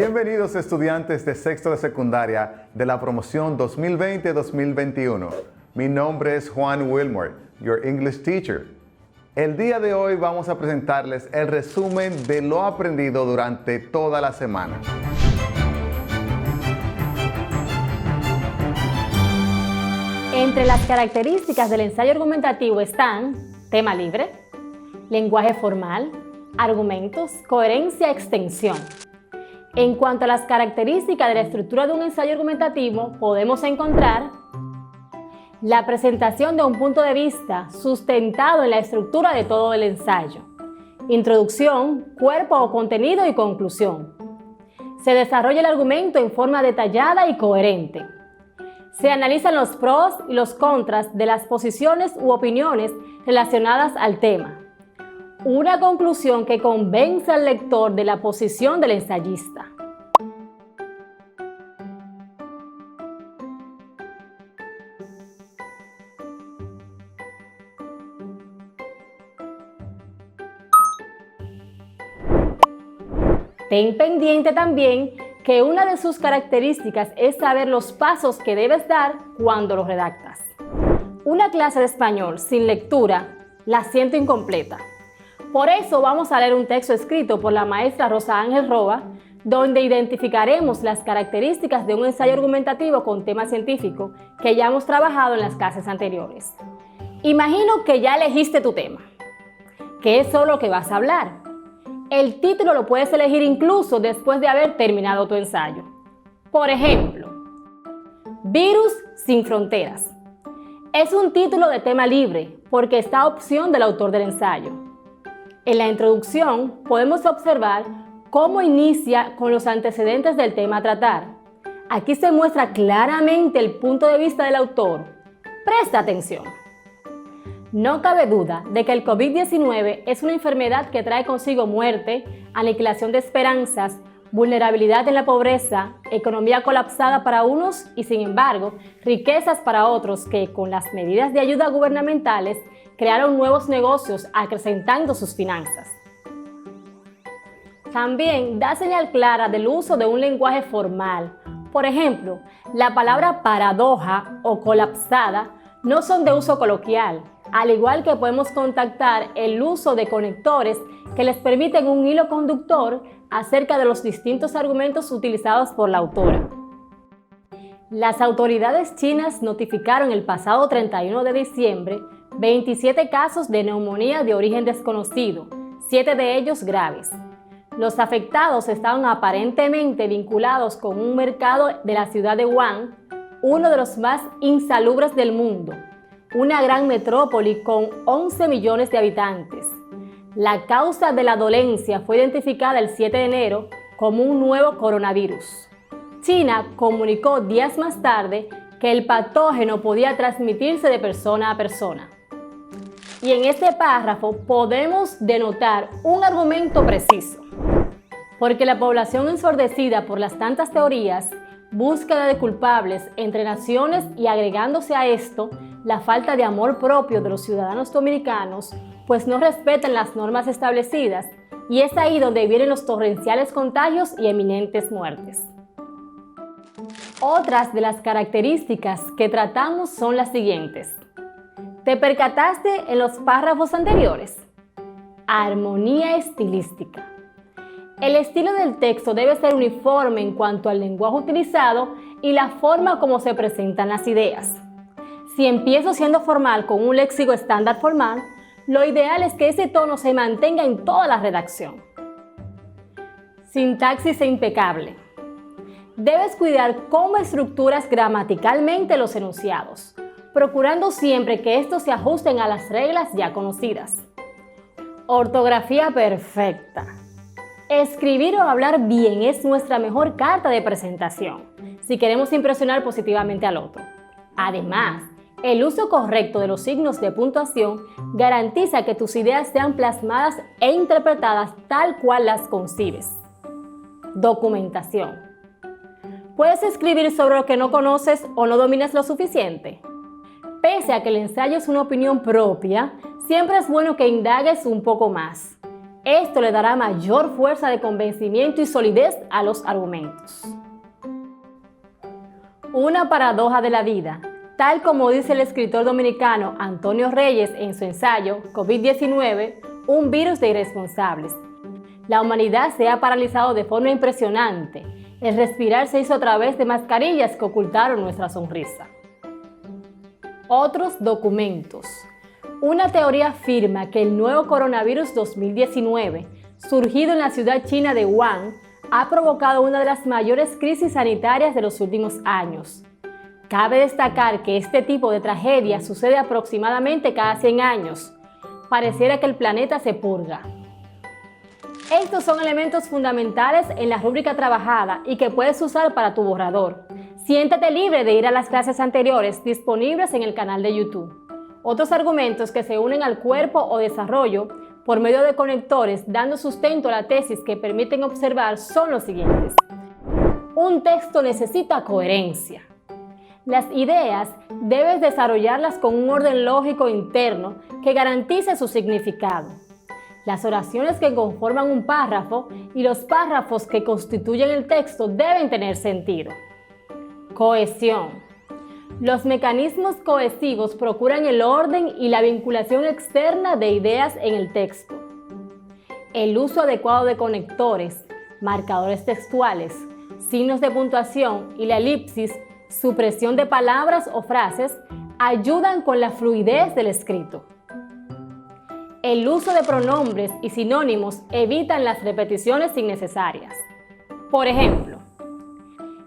Bienvenidos estudiantes de sexto de secundaria de la promoción 2020-2021. Mi nombre es Juan Wilmore, your English teacher. El día de hoy vamos a presentarles el resumen de lo aprendido durante toda la semana. Entre las características del ensayo argumentativo están tema libre, lenguaje formal, argumentos, coherencia, extensión. En cuanto a las características de la estructura de un ensayo argumentativo, podemos encontrar la presentación de un punto de vista sustentado en la estructura de todo el ensayo, introducción, cuerpo o contenido y conclusión. Se desarrolla el argumento en forma detallada y coherente. Se analizan los pros y los contras de las posiciones u opiniones relacionadas al tema. Una conclusión que convence al lector de la posición del ensayista. Ten pendiente también que una de sus características es saber los pasos que debes dar cuando lo redactas. Una clase de español sin lectura la siento incompleta. Por eso vamos a leer un texto escrito por la maestra Rosa Ángel Roa, donde identificaremos las características de un ensayo argumentativo con tema científico que ya hemos trabajado en las clases anteriores. Imagino que ya elegiste tu tema. ¿Qué es lo que vas a hablar? El título lo puedes elegir incluso después de haber terminado tu ensayo. Por ejemplo, Virus sin fronteras. Es un título de tema libre porque está a opción del autor del ensayo. En la introducción podemos observar cómo inicia con los antecedentes del tema a tratar. Aquí se muestra claramente el punto de vista del autor. Presta atención. No cabe duda de que el COVID-19 es una enfermedad que trae consigo muerte, aniquilación de esperanzas, vulnerabilidad en la pobreza, economía colapsada para unos y, sin embargo, riquezas para otros que, con las medidas de ayuda gubernamentales, crearon nuevos negocios acrecentando sus finanzas. También da señal clara del uso de un lenguaje formal. Por ejemplo, la palabra paradoja o colapsada no son de uso coloquial, al igual que podemos contactar el uso de conectores que les permiten un hilo conductor acerca de los distintos argumentos utilizados por la autora. Las autoridades chinas notificaron el pasado 31 de diciembre 27 casos de neumonía de origen desconocido, 7 de ellos graves. Los afectados estaban aparentemente vinculados con un mercado de la ciudad de Wuhan, uno de los más insalubres del mundo, una gran metrópoli con 11 millones de habitantes. La causa de la dolencia fue identificada el 7 de enero como un nuevo coronavirus. China comunicó días más tarde que el patógeno podía transmitirse de persona a persona. Y en este párrafo podemos denotar un argumento preciso, porque la población ensordecida por las tantas teorías, búsqueda de culpables entre naciones y agregándose a esto la falta de amor propio de los ciudadanos dominicanos, pues no respetan las normas establecidas, y es ahí donde vienen los torrenciales contagios y eminentes muertes. Otras de las características que tratamos son las siguientes. ¿Te percataste en los párrafos anteriores? Armonía estilística. El estilo del texto debe ser uniforme en cuanto al lenguaje utilizado y la forma como se presentan las ideas. Si empiezo siendo formal con un léxico estándar formal, lo ideal es que ese tono se mantenga en toda la redacción. Sintaxis impecable. Debes cuidar cómo estructuras gramaticalmente los enunciados, procurando siempre que estos se ajusten a las reglas ya conocidas. Ortografía perfecta. Escribir o hablar bien es nuestra mejor carta de presentación, si queremos impresionar positivamente al otro. Además, el uso correcto de los signos de puntuación garantiza que tus ideas sean plasmadas e interpretadas tal cual las concibes. Documentación. ¿Puedes escribir sobre lo que no conoces o no dominas lo suficiente? Pese a que el ensayo es una opinión propia, siempre es bueno que indagues un poco más. Esto le dará mayor fuerza de convencimiento y solidez a los argumentos. Una paradoja de la vida, tal como dice el escritor dominicano Antonio Reyes en su ensayo COVID-19, un virus de irresponsables. La humanidad se ha paralizado de forma impresionante. El respirar se hizo a través de mascarillas que ocultaron nuestra sonrisa. Otros documentos. Una teoría afirma que el nuevo coronavirus 2019, surgido en la ciudad china de Wuhan, ha provocado una de las mayores crisis sanitarias de los últimos años. Cabe destacar que este tipo de tragedia sucede aproximadamente cada 100 años. Pareciera que el planeta se purga. Estos son elementos fundamentales en la rúbrica trabajada y que puedes usar para tu borrador. Siéntate libre de ir a las clases anteriores disponibles en el canal de YouTube. Otros argumentos que se unen al cuerpo o desarrollo por medio de conectores dando sustento a la tesis que permiten observar son los siguientes. Un texto necesita coherencia. Las ideas debes desarrollarlas con un orden lógico interno que garantice su significado. Las oraciones que conforman un párrafo y los párrafos que constituyen el texto deben tener sentido. Cohesión. Los mecanismos cohesivos procuran el orden y la vinculación externa de ideas en el texto. El uso adecuado de conectores, marcadores textuales, signos de puntuación y la elipsis, supresión de palabras o frases, ayudan con la fluidez del escrito. El uso de pronombres y sinónimos evitan las repeticiones innecesarias. Por ejemplo,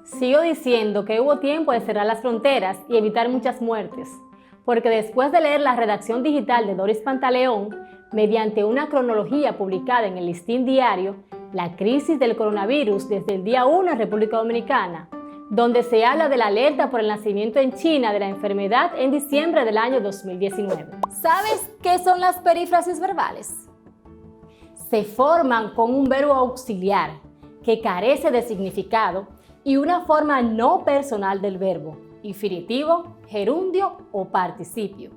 sigo diciendo que hubo tiempo de cerrar las fronteras y evitar muchas muertes, porque después de leer la redacción digital de Doris Pantaleón, mediante una cronología publicada en el Listín Diario, la crisis del coronavirus desde el día 1 en República Dominicana, donde se habla de la alerta por el nacimiento en China de la enfermedad en diciembre del año 2019. ¿Sabes qué son las perífrasis verbales? Se forman con un verbo auxiliar que carece de significado y una forma no personal del verbo, infinitivo, gerundio o participio.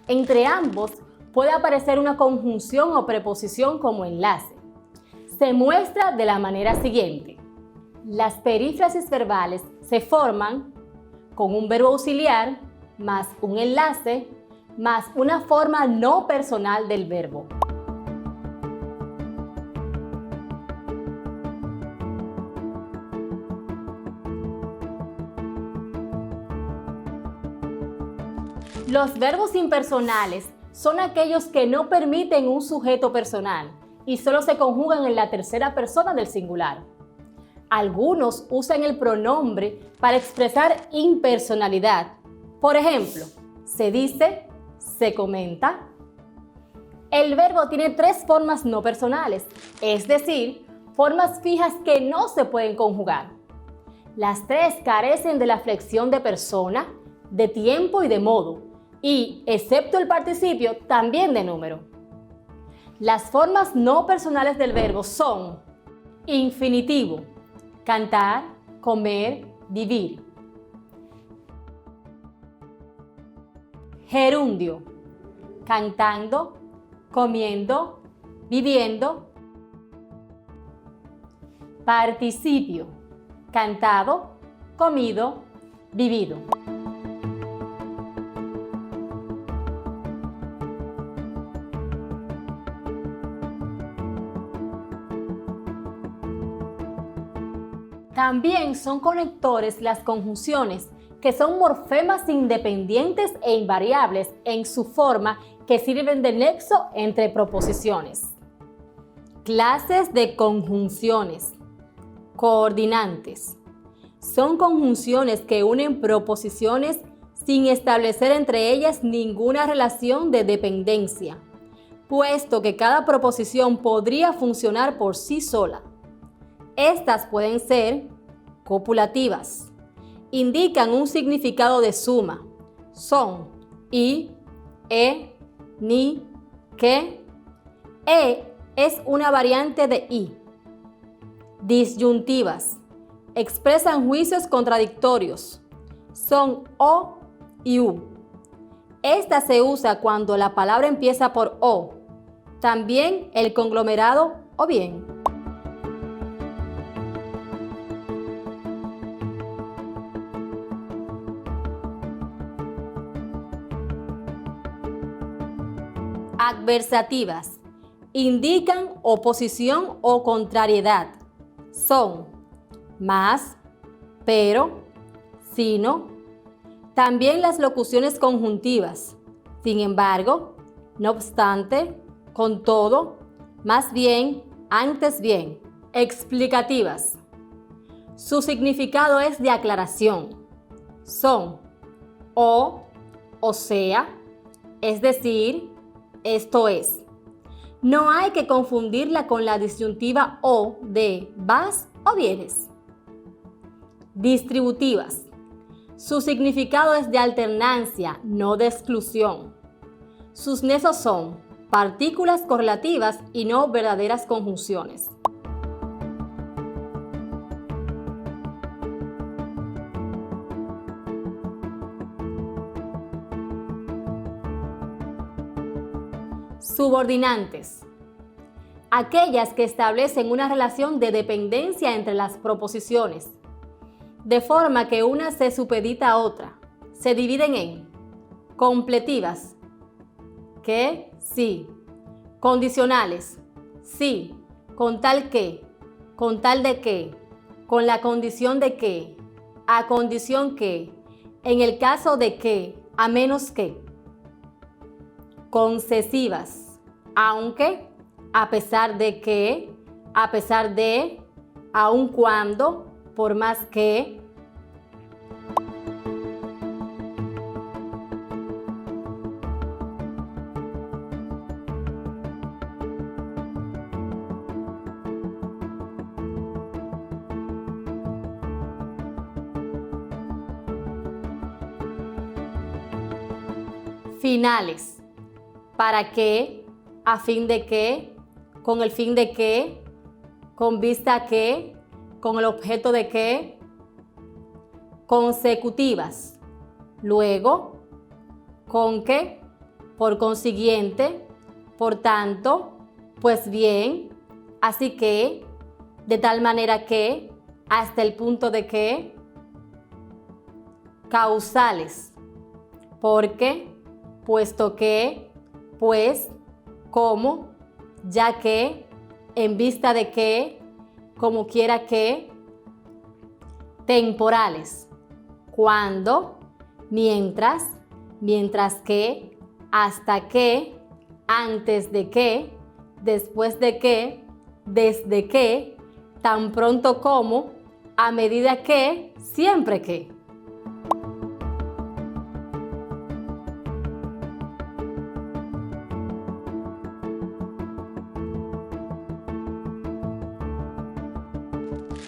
Entre ambos puede aparecer una conjunción o preposición como enlace. Se muestra de la manera siguiente. Las perífrasis verbales se forman con un verbo auxiliar más un enlace más una forma no personal del verbo. Los verbos impersonales son aquellos que no permiten un sujeto personal y solo se conjugan en la tercera persona del singular. Algunos usan el pronombre para expresar impersonalidad. Por ejemplo, se dice, se comenta. El verbo tiene tres formas no personales, es decir, formas fijas que no se pueden conjugar. Las tres carecen de la flexión de persona, de tiempo y de modo, y, excepto el participio, también de número. Las formas no personales del verbo son infinitivo, cantar, comer, vivir. Gerundio, cantando, comiendo, viviendo. Participio, cantado, comido, vivido. También son conectores las conjunciones, que son morfemas independientes e invariables en su forma que sirven de nexo entre proposiciones. Clases de conjunciones. Coordinantes. Son conjunciones que unen proposiciones sin establecer entre ellas ninguna relación de dependencia, puesto que cada proposición podría funcionar por sí sola. Estas pueden ser copulativas. Indican un significado de suma. Son y, ni, que. Es una variante de y. Disyuntivas. Expresan juicios contradictorios. Son o y u. Esta se usa cuando la palabra empieza por o. también el conglomerado o bien. Adversativas. Indican oposición o contrariedad. Son más, pero, sino. También las locuciones conjuntivas. Sin embargo, no obstante, con todo, más bien, antes bien. Explicativas. Su significado es de aclaración. Son o sea, es decir, esto es. No hay que confundirla con la disyuntiva o de vas o vienes. Distributivas. Su significado es de alternancia, no de exclusión. Sus nexos son partículas correlativas y no verdaderas conjunciones. Subordinantes. Aquellas que establecen una relación de dependencia entre las proposiciones, de forma que una se supedita a otra. Se dividen en completivas, que, sí, condicionales, sí, con tal que, con tal de que, con la condición de que, a condición que, en el caso de que, a menos que. Concesivas, aunque, a pesar de que, a pesar de, aun cuando, por más que. Finales. ¿Para qué? ¿A fin de qué? ¿Con el fin de qué? ¿Con vista a qué? ¿Con el objeto de qué? Consecutivas. Luego, con que, por consiguiente, por tanto, pues bien, así que, de tal manera que, hasta el punto de que. Causales. Porque, puesto que, pues, como, ya que, en vista de que, como quiera que. Temporales. Cuando, mientras, mientras que, hasta que, antes de que, después de que, desde que, tan pronto como, a medida que, siempre que.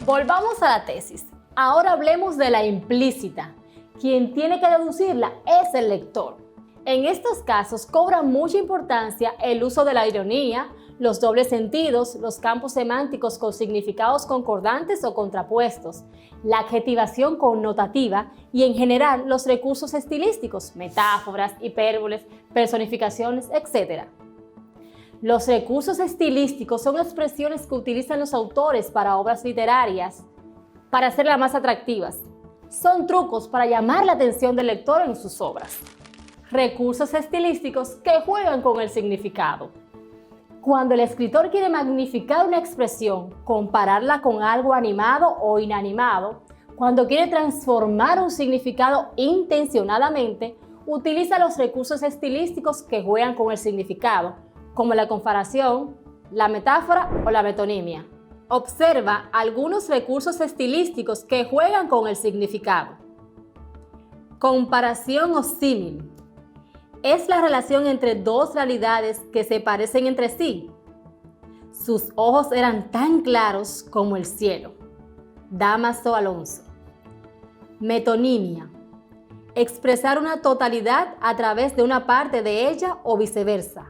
Volvamos a la tesis. Ahora hablemos de la implícita. Quien tiene que deducirla es el lector. En estos casos cobra mucha importancia el uso de la ironía, los dobles sentidos, los campos semánticos con significados concordantes o contrapuestos, la adjetivación connotativa y en general los recursos estilísticos, metáforas, hipérboles, personificaciones, etc. Los recursos estilísticos son expresiones que utilizan los autores para obras literarias para hacerlas más atractivas. Son trucos para llamar la atención del lector en sus obras. Recursos estilísticos que juegan con el significado. Cuando el escritor quiere magnificar una expresión, compararla con algo animado o inanimado, cuando quiere transformar un significado intencionadamente, utiliza los recursos estilísticos que juegan con el significado, como la comparación, la metáfora o la metonimia. Observa algunos recursos estilísticos que juegan con el significado. Comparación o símil. Es la relación entre dos realidades que se parecen entre sí. Sus ojos eran tan claros como el cielo. Dámaso Alonso. Metonimia. Expresar una totalidad a través de una parte de ella o viceversa.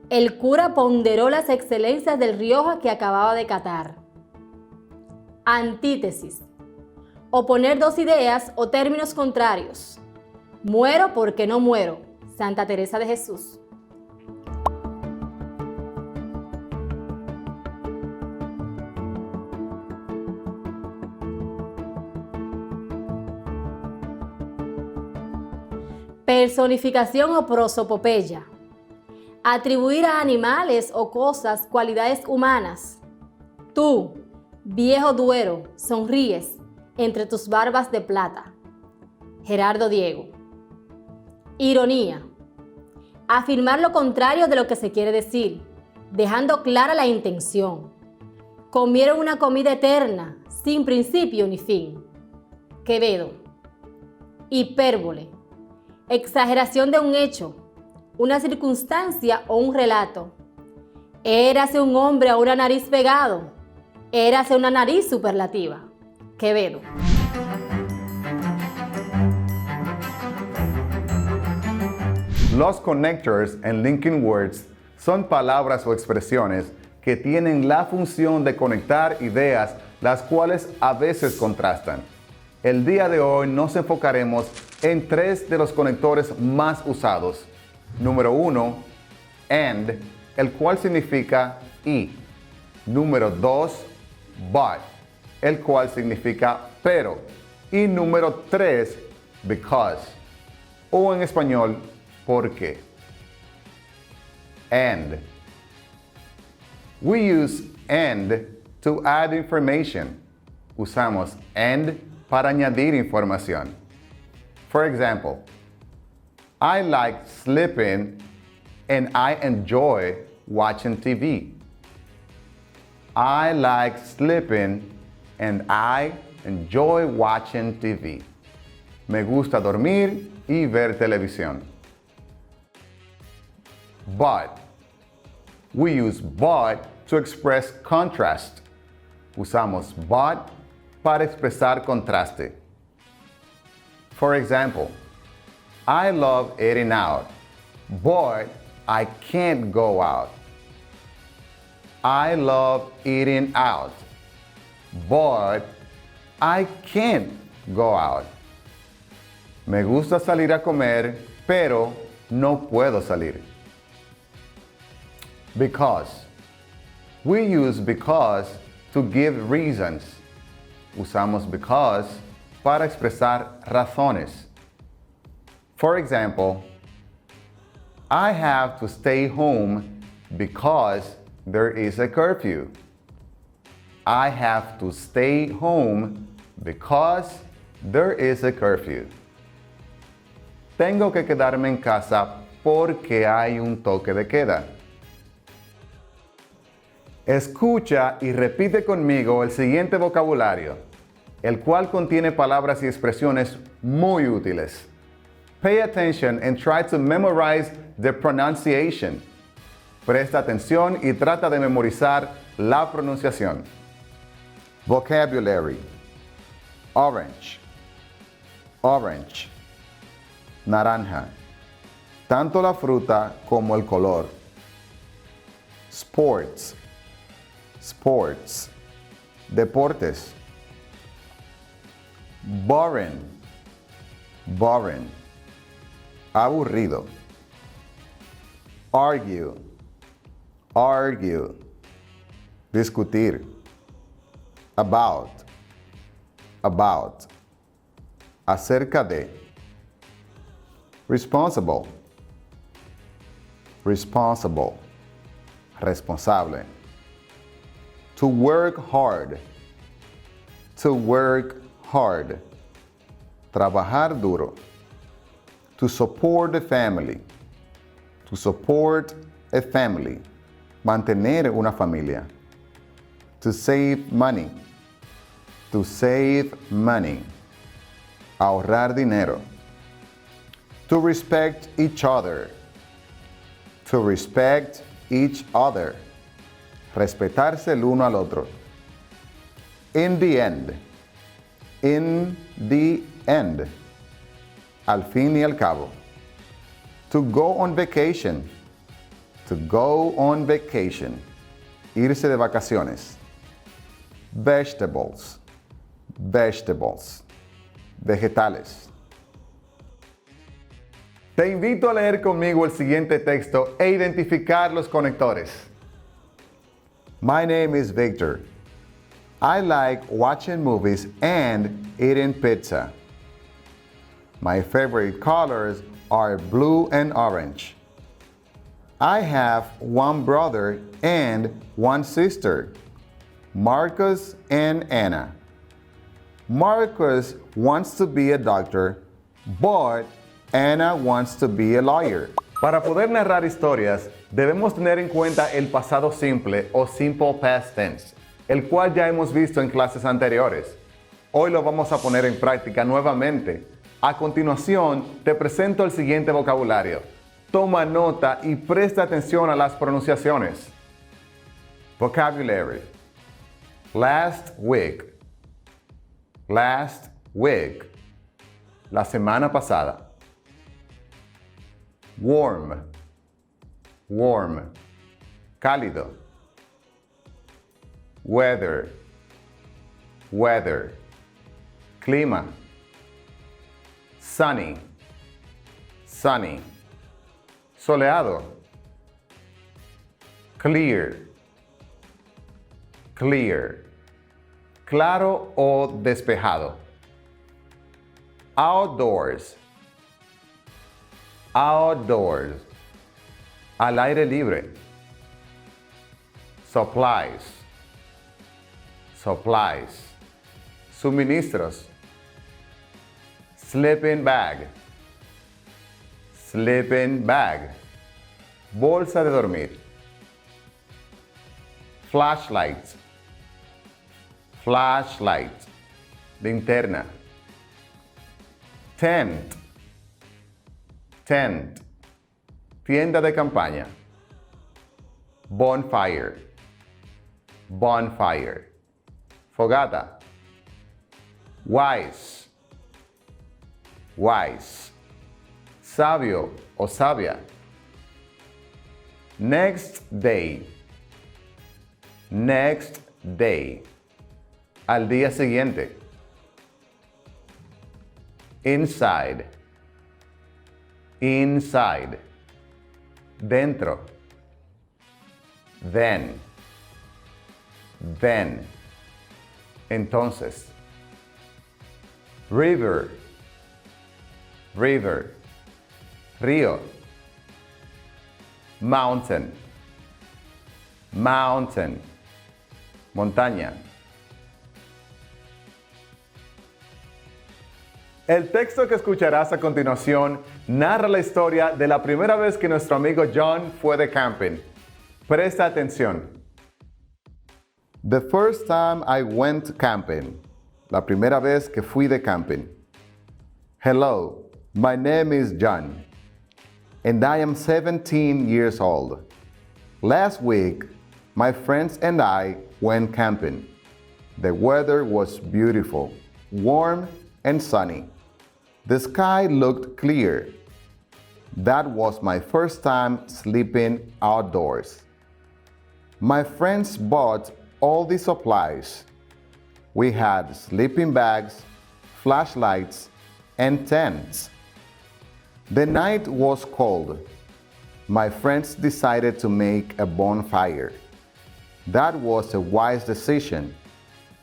El cura ponderó las excelencias del Rioja que acababa de catar. Antítesis. Oponer dos ideas o términos contrarios. Muero porque no muero. Santa Teresa de Jesús. Personificación o prosopopeya. Atribuir a animales o cosas cualidades humanas. Tú, viejo Duero, sonríes entre tus barbas de plata. Gerardo Diego. Ironía. Afirmar lo contrario de lo que se quiere decir, dejando clara la intención. Comieron una comida eterna, sin principio ni fin. Quevedo. Hipérbole. Exageración de un hecho, una circunstancia o un relato. Érase un hombre a una nariz pegado. Érase una nariz superlativa. Quevedo. Los connectors en linking words son palabras o expresiones que tienen la función de conectar ideas, las cuales a veces contrastan. El día de hoy nos enfocaremos en 3 de los conectores más usados. Número 1, and, el cual significa y. Número 2, but, el cual significa pero. Y número 3, because, o en español, porque. And. We use and to add information. Usamos and para añadir información. For example, I like sleeping and I enjoy watching TV. I like sleeping and I enjoy watching TV. Me gusta dormir y ver televisión. But. We use but to express contrast. Usamos but para expresar contraste. For example, I love eating out, but I can't go out. I love eating out, but I can't go out. Me gusta salir a comer, pero no puedo salir. Because. We use because to give reasons. Usamos because para expresar razones. For example, I have to stay home because there is a curfew. I have to stay home because there is a curfew. Tengo que quedarme en casa porque hay un toque de queda. Escucha y repite conmigo el siguiente vocabulario, el cual contiene palabras y expresiones muy útiles. Pay attention and try to memorize the pronunciation. Presta atención y trata de memorizar la pronunciación. Vocabulary. Orange. Orange. Naranja. Tanto la fruta como el color. Sports. Sports. Deportes. Boring. Boring. Aburrido. Argue. Argue. Discutir. About. About. Acerca de. Responsible. Responsible. Responsable. To work hard. To work hard. Trabajar duro. To support a family. To support a family. Mantener una familia. To save money. To save money. Ahorrar dinero. To respect each other. To respect each other. Respetarse el uno al otro. In the end. In the end. Al fin y al cabo. To go on vacation. To go on vacation. Irse de vacaciones. Vegetables. Vegetables. Vegetales. Te invito a leer conmigo el siguiente texto e identificar los conectores. My name is Victor. I like watching movies and eating pizza. My favorite colors are blue and orange. I have one brother and one sister, Marcus and Anna. Marcus wants to be a doctor, but Anna wants to be a lawyer. Para poder narrar historias, debemos tener en cuenta el pasado simple o simple past tense, el cual ya hemos visto en clases anteriores. Hoy lo vamos a poner en práctica nuevamente. A continuación, te presento el siguiente vocabulario. Toma nota y presta atención a las pronunciaciones. Vocabulary. Last week. Last week. La semana pasada. Warm. Warm. Cálido. Weather. Weather. Clima. Sunny. Sunny. Soleado. Clear. Clear. Claro o despejado. Outdoors. Outdoors. Al aire libre. Supplies. Supplies. Suministros. Sleeping bag. Sleeping bag. Bolsa de dormir. Flashlight. Flashlight. Linterna. Tent. Tent. Tienda de campaña. Bonfire. Bonfire. Fogata. Wise. Wise. Sabio o sabia. Next day. Next day. Al día siguiente. Inside. Inside. Dentro. Then. Then. Entonces. River. River. Río. Mountain. Mountain. Montaña. El texto que escucharás a continuación narra la historia de la primera vez que nuestro amigo John fue de camping. Presta atención. The first time I went camping. La primera vez que fui de camping. Hello, my name is John, and I am 17 years old. Last week, my friends and I went camping. The weather was beautiful, warm, and sunny. The sky looked clear. That was my first time sleeping outdoors. My friends bought all the supplies. We had sleeping bags, flashlights, and tents. The night was cold. My friends decided to make a bonfire. That was a wise decision.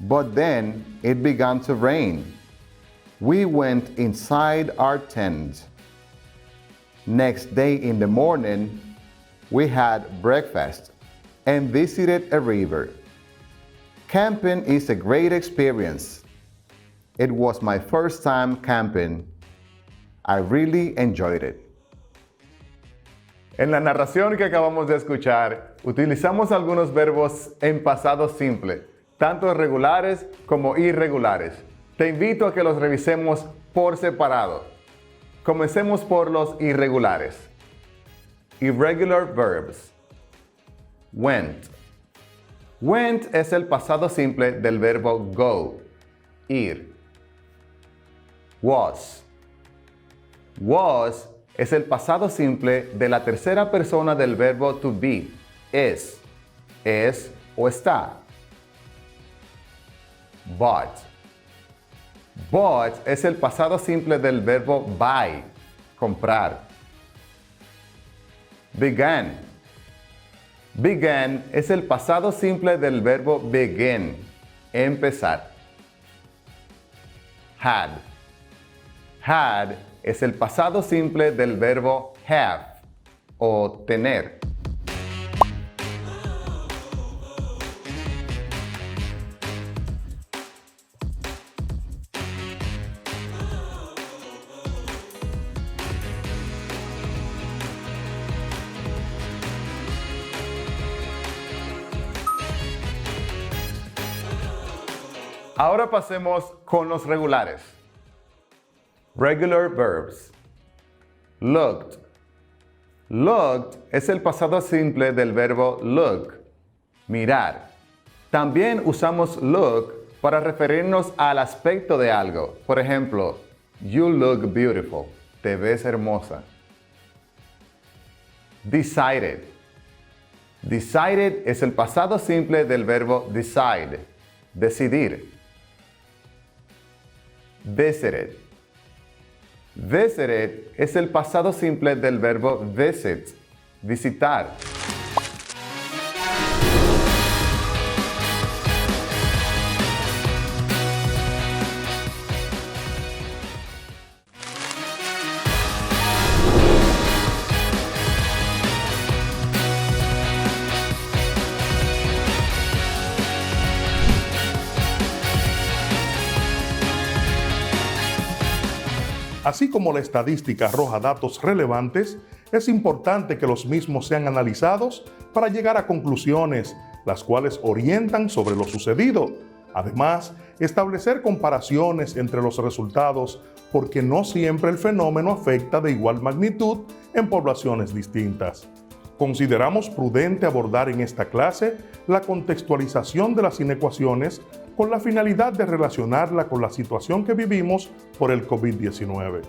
But then it began to rain. We went inside our tent. Next day in the morning, we had breakfast and visited a river. Camping is a great experience. It was my first time camping. I really enjoyed it. En la narración que acabamos de escuchar, utilizamos algunos verbos en pasado simple, tanto regulares como irregulares. Te invito a que los revisemos por separado. Comencemos por los irregulares. Irregular verbs. Went. Went es el pasado simple del verbo go, ir. Was. Was es el pasado simple de la tercera persona del verbo to be, es o está. Bought. Bought es el pasado simple del verbo buy, comprar. Began. Began es el pasado simple del verbo begin, empezar. Had. Had es el pasado simple del verbo have o tener. Ahora pasemos con los regulares. Regular verbs. Looked. Looked es el pasado simple del verbo look, mirar. También usamos look para referirnos al aspecto de algo. Por ejemplo, you look beautiful. Te ves hermosa. Decided. Decided es el pasado simple del verbo decide, decidir. Visited. Visited es el pasado simple del verbo visit, visitar. Así como la estadística arroja datos relevantes, es importante que los mismos sean analizados para llegar a conclusiones, las cuales orientan sobre lo sucedido. Además, establecer comparaciones entre los resultados, porque no siempre el fenómeno afecta de igual magnitud en poblaciones distintas. Consideramos prudente abordar en esta clase la contextualización de las inecuaciones con la finalidad de relacionarla con la situación que vivimos por el COVID-19.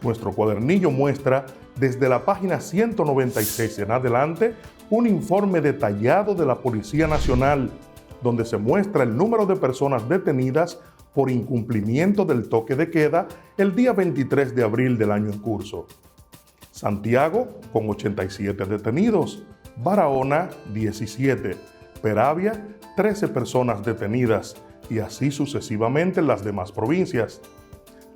Nuestro cuadernillo muestra desde la página 196 en adelante un informe detallado de la Policía Nacional, donde se muestra el número de personas detenidas por incumplimiento del toque de queda el día 23 de abril del año en curso. Santiago, con 87 detenidos, Barahona, 17, Peravia, 13 personas detenidas, y así sucesivamente en las demás provincias.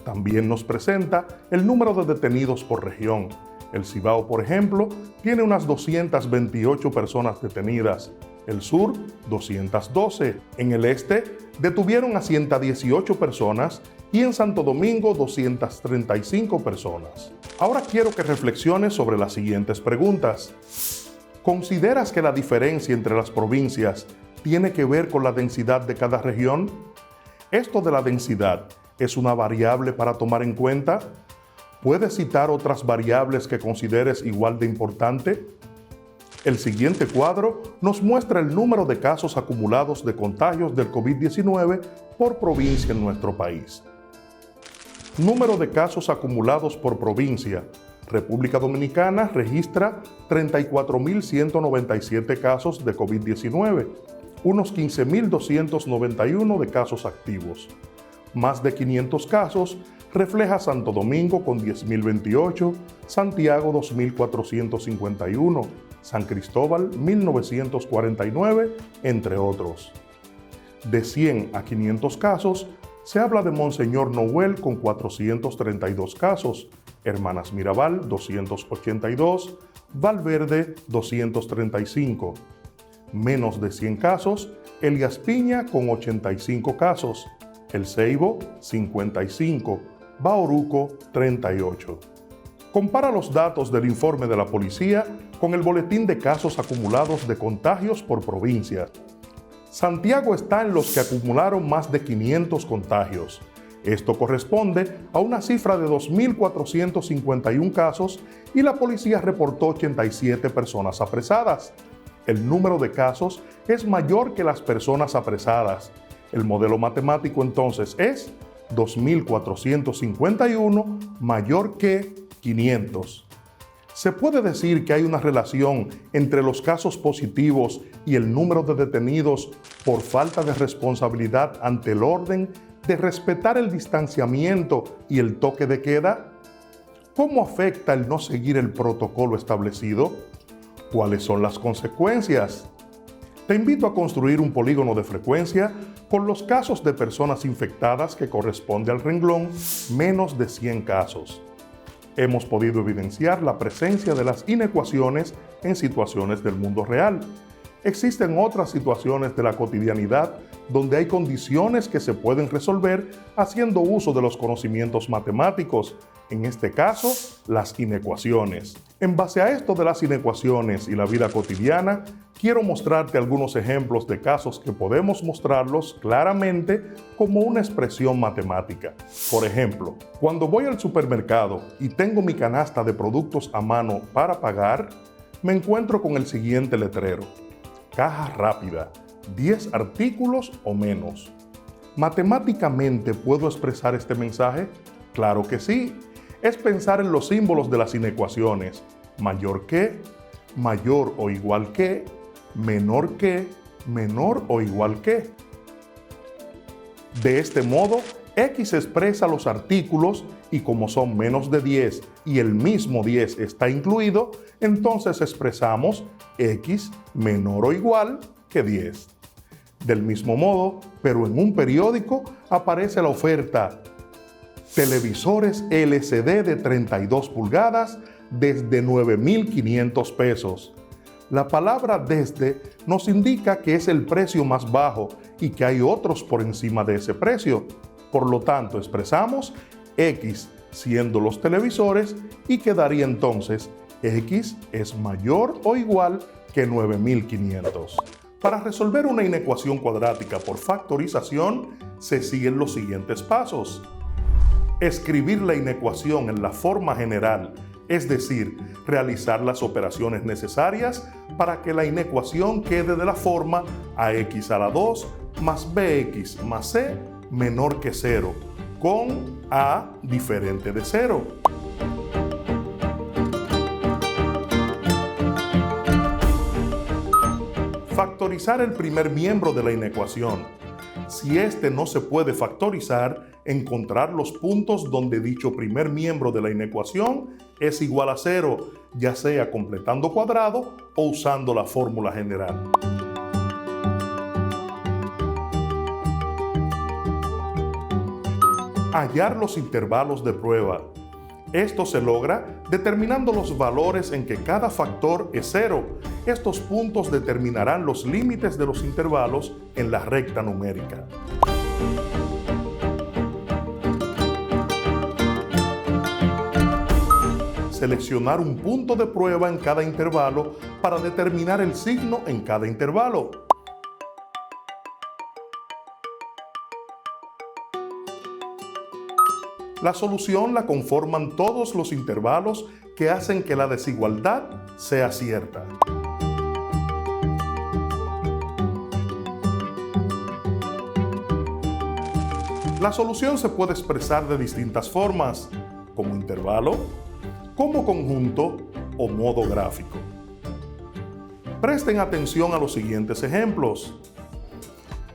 También nos presenta el número de detenidos por región. El Cibao, por ejemplo, tiene unas 228 personas detenidas. El sur, 212. En el este, detuvieron a 118 personas y en Santo Domingo, 235 personas. Ahora quiero que reflexiones sobre las siguientes preguntas. ¿Consideras que la diferencia entre las provincias tiene que ver con la densidad de cada región? ¿Esto de la densidad es una variable para tomar en cuenta? ¿Puedes citar otras variables que consideres igual de importante? El siguiente cuadro nos muestra el número de casos acumulados de contagios del COVID-19 por provincia en nuestro país. Número de casos acumulados por provincia. República Dominicana registra 34.197 casos de COVID-19, unos 15.291 de casos activos. Más de 500 casos refleja Santo Domingo con 10.028, Santiago 2.451, San Cristóbal 1.949, entre otros. De 100 a 500 casos, se habla de Monseñor Noel con 432 casos, Hermanas Mirabal 282, Valverde 235. Menos de 100 casos, Elías Piña con 85 casos, El Ceibo 55, Bauruco 38. Compara los datos del informe de la policía con el boletín de casos acumulados de contagios por provincia. Santiago está en los que acumularon más de 500 contagios. Esto corresponde a una cifra de 2.451 casos y la policía reportó 87 personas apresadas. El número de casos es mayor que las personas apresadas. El modelo matemático entonces es 2.451 mayor que 500. ¿Se puede decir que hay una relación entre los casos positivos y el número de detenidos por falta de responsabilidad ante el orden de respetar el distanciamiento y el toque de queda? ¿Cómo afecta el no seguir el protocolo establecido? ¿Cuáles son las consecuencias? Te invito a construir un polígono de frecuencia con los casos de personas infectadas que corresponde al renglón menos de 100 casos. hemos podido evidenciar la presencia de las inecuaciones en situaciones del mundo real. Existen otras situaciones de la cotidianidad donde hay condiciones que se pueden resolver haciendo uso de los conocimientos matemáticos, en este caso, las inecuaciones. En base a esto de las inecuaciones y la vida cotidiana, quiero mostrarte algunos ejemplos de casos que podemos mostrarlos claramente como una expresión matemática. Por ejemplo, cuando voy al supermercado y tengo mi canasta de productos a mano para pagar, me encuentro con el siguiente letrero: caja rápida, 10 artículos o menos. ¿Matemáticamente puedo expresar este mensaje? Claro que sí. Es pensar en los símbolos de las inecuaciones: mayor que, mayor o igual que, menor o igual que. De este modo, X expresa los artículos y como son menos de 10 y el mismo 10 está incluido, entonces expresamos X menor o igual que 10. Del mismo modo, pero en un periódico, aparece la oferta: televisores LCD de 32 pulgadas desde 9.500 pesos. La palabra desde nos indica que es el precio más bajo y que hay otros por encima de ese precio. Por lo tanto, expresamos X siendo los televisores y quedaría entonces X es mayor o igual que 9.500. Para resolver una inecuación cuadrática por factorización, se siguen los siguientes pasos. Escribir la inecuación en la forma general, es decir, realizar las operaciones necesarias para que la inecuación quede de la forma ax a la 2 más bx más c menor que 0, con a diferente de 0. Factorizar el primer miembro de la inecuación. Si este no se puede factorizar, encontrar los puntos donde dicho primer miembro de la inecuación es igual a 0, ya sea completando cuadrado o usando la fórmula general. Hallar los intervalos de prueba. Esto se logra determinando los valores en que cada factor es 0. Estos puntos determinarán los límites de los intervalos en la recta numérica. Seleccionar un punto de prueba en cada intervalo para determinar el signo en cada intervalo. La solución la conforman todos los intervalos que hacen que la desigualdad sea cierta. La solución se puede expresar de distintas formas, como intervalo, como conjunto o modo gráfico. Presten atención a los siguientes ejemplos.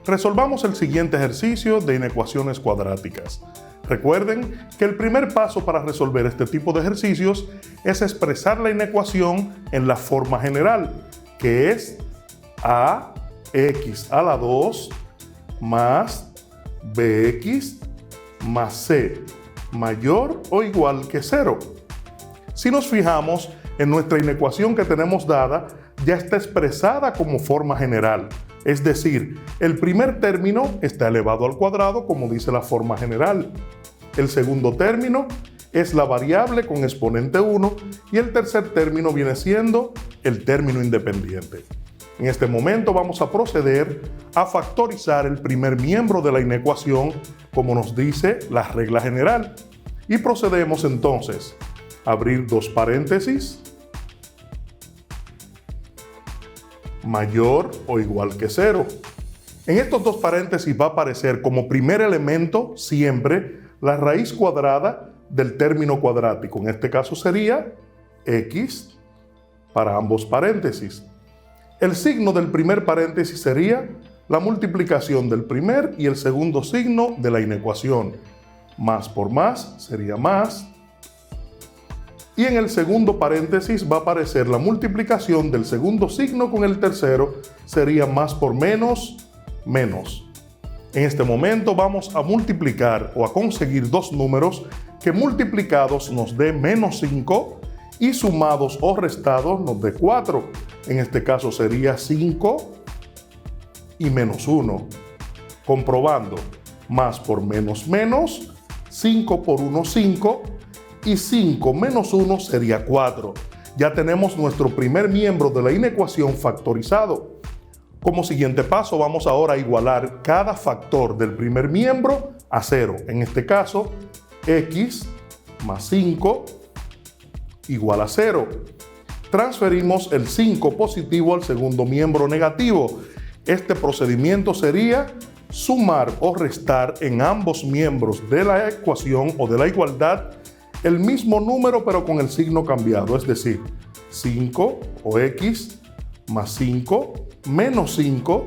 Resolvamos el siguiente ejercicio de inecuaciones cuadráticas. Recuerden que el primer paso para resolver este tipo de ejercicios es expresar la inecuación en la forma general, que es ax a la 2 más bx más c mayor o igual que 0. Si nos fijamos en nuestra inecuación que tenemos dada, ya está expresada como forma general. Es decir, el primer término está elevado al cuadrado, como dice la forma general. El segundo término es la variable con exponente 1 y el tercer término viene siendo el término independiente. En este momento vamos a proceder a factorizar el primer miembro de la inecuación, como nos dice la regla general. Y procedemos entonces a abrir dos paréntesis, mayor o igual que 0. En estos dos paréntesis va a aparecer como primer elemento siempre la raíz cuadrada del término cuadrático. En este caso sería x para ambos paréntesis. El signo del primer paréntesis sería la multiplicación del primer y el segundo signo de la inecuación. Más por más sería más. Y en el segundo paréntesis va a aparecer la multiplicación del segundo signo con el tercero, sería más por menos, menos. En este momento vamos a multiplicar o a conseguir dos números que multiplicados nos dé menos 5 y sumados o restados nos dé 4. En este caso sería 5 y menos 1. Comprobando, más por menos menos, 5 por 1, 5, y 5 menos 1 sería 4. Ya tenemos nuestro primer miembro de la inecuación factorizado. Como siguiente paso, vamos ahora a igualar cada factor del primer miembro a 0. En este caso, x más 5 igual a 0. Transferimos el 5 positivo al segundo miembro negativo. Este procedimiento sería sumar o restar en ambos miembros de la ecuación o de la igualdad el mismo número pero con el signo cambiado, es decir, 5 o x más 5 menos 5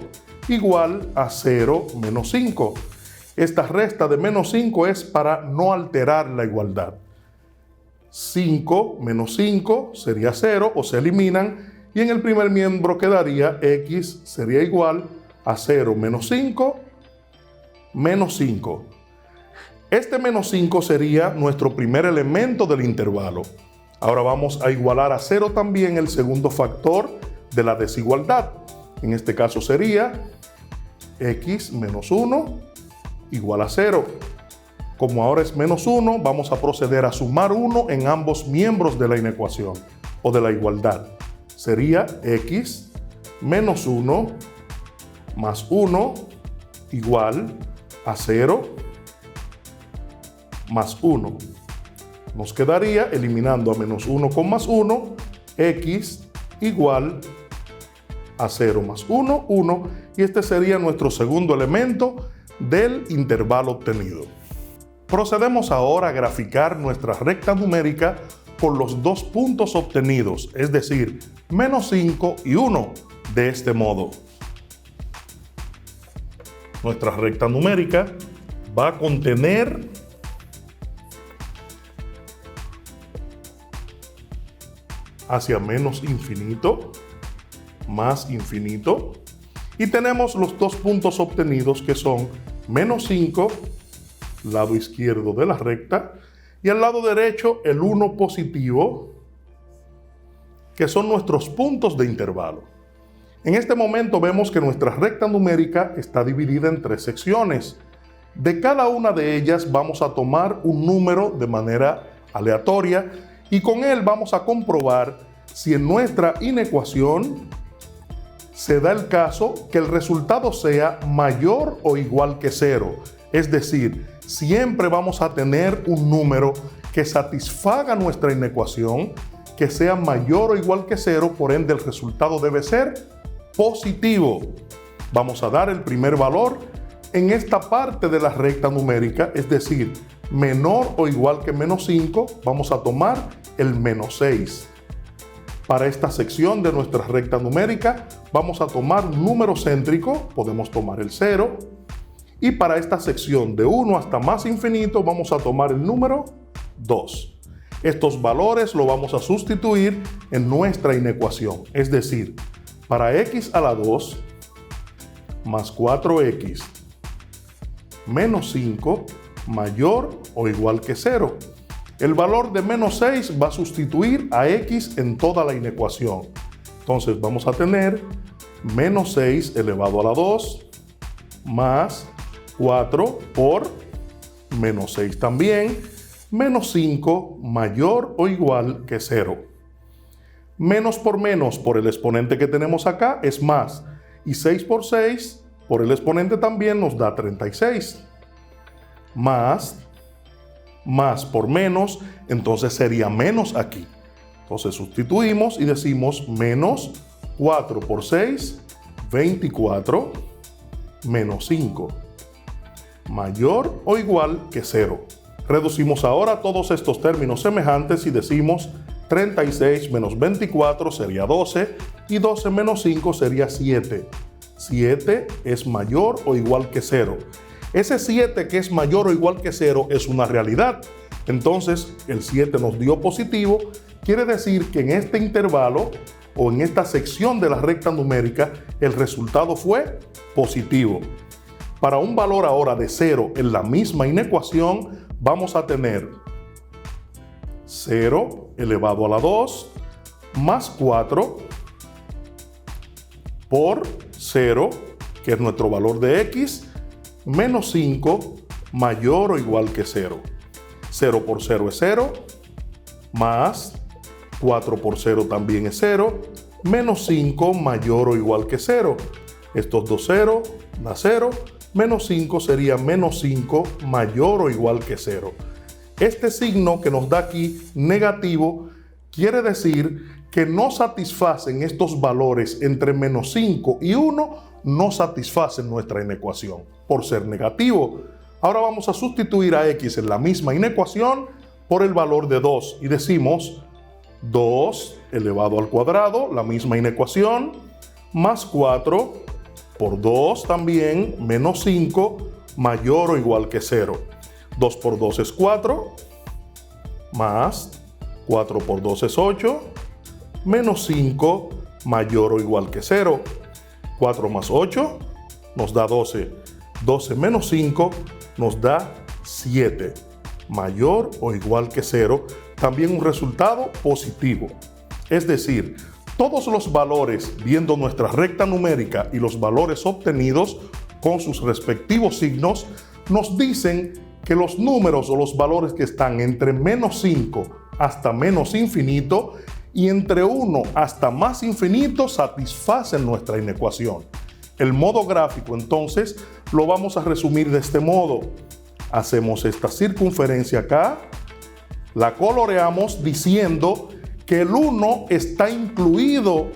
igual a 0 menos 5. Esta resta de menos 5 es para no alterar la igualdad. 5 menos 5 sería 0 o se eliminan y en el primer miembro quedaría x sería igual a 0 menos 5 menos 5. Este menos 5 sería nuestro primer elemento del intervalo. Ahora vamos a igualar a 0 también el segundo factor de la desigualdad. En este caso sería x menos 1 igual a 0. Como ahora es menos 1, vamos a proceder a sumar 1 en ambos miembros de la inecuación o de la igualdad. Sería x menos 1 más 1 igual a 0 más 1. Nos quedaría, eliminando a menos 1 con más 1, x igual a 0 más 1, 1. Y este sería nuestro segundo elemento del intervalo obtenido. Procedemos ahora a graficar nuestra recta numérica por los dos puntos obtenidos, es decir, menos 5 y 1, de este modo. Nuestra recta numérica va a contener hacia menos infinito, más infinito, y tenemos los dos puntos obtenidos que son menos 5, lado izquierdo de la recta, y al lado derecho el 1 positivo, que son nuestros puntos de intervalo. En este momento vemos que nuestra recta numérica está dividida en 3 secciones. De cada una de ellas vamos a tomar un número de manera aleatoria y con él vamos a comprobar si en nuestra inecuación se da el caso que el resultado sea mayor o igual que 0. Es decir, siempre vamos a tener un número que satisfaga nuestra inecuación, que sea mayor o igual que 0, por ende el resultado debe ser positivo. Vamos a dar el primer valor en esta parte de la recta numérica, es decir, menor o igual que menos 5, vamos a tomar el menos 6. Para esta sección de nuestra recta numérica vamos a tomar un número céntrico, podemos tomar el 0. Y para esta sección de 1 hasta más infinito vamos a tomar el número 2. Estos valores los vamos a sustituir en nuestra inecuación, es decir, para x a la 2 más 4x menos 5 mayor o igual que 0. El valor de menos 6 va a sustituir a x en toda la inecuación. Entonces vamos a tener menos 6 elevado a la 2 más 4 por menos 6 también, menos 5 mayor o igual que 0. Menos por el exponente que tenemos acá es más, y 6 por 6 por el exponente también nos da 36. Más por menos, entonces sería menos aquí. Entonces sustituimos y decimos menos 4 por 6, 24, menos 5. Mayor o igual que 0. Reducimos ahora todos estos términos semejantes y decimos 36 menos 24 sería 12 y 12 menos 5 sería 7. 7 es mayor o igual que 0. Ese 7 que es mayor o igual que 0 es una realidad. Entonces el 7 nos dio positivo, quiere decir que en este intervalo o en esta sección de la recta numérica el resultado fue positivo. Para un valor ahora de 0 en la misma inecuación, vamos a tener 0 elevado a la 2 más 4 por 0, que es nuestro valor de x, menos 5 mayor o igual que 0. 0 por 0 es 0, más 4 por 0 también es 0, menos 5 mayor o igual que 0. Estos dos 0 da 0, menos 5 sería menos 5 mayor o igual que 0. Este signo que nos da aquí negativo quiere decir que no satisfacen estos valores entre menos 5 y 1, no satisfacen nuestra inecuación por ser negativo. Ahora vamos a sustituir a x en la misma inecuación por el valor de 2 y decimos 2 elevado al cuadrado, la misma inecuación, más 4 por 2 también, menos 5 mayor o igual que 0. 2 por 2 es 4, más 4 por 2 es 8, menos 5 mayor o igual que 0. 4 más 8 nos da 12. 12 menos 5 nos da 7. Mayor o igual que 0. También un resultado positivo. Es decir, todos los valores, viendo nuestra recta numérica y los valores obtenidos con sus respectivos signos, nos dicen que los números o los valores que están entre menos 5 hasta menos infinito y entre 1 hasta más infinito satisfacen nuestra inecuación. El modo gráfico, entonces, lo vamos a resumir de este modo. Hacemos esta circunferencia acá, la coloreamos diciendo que el 1 está incluido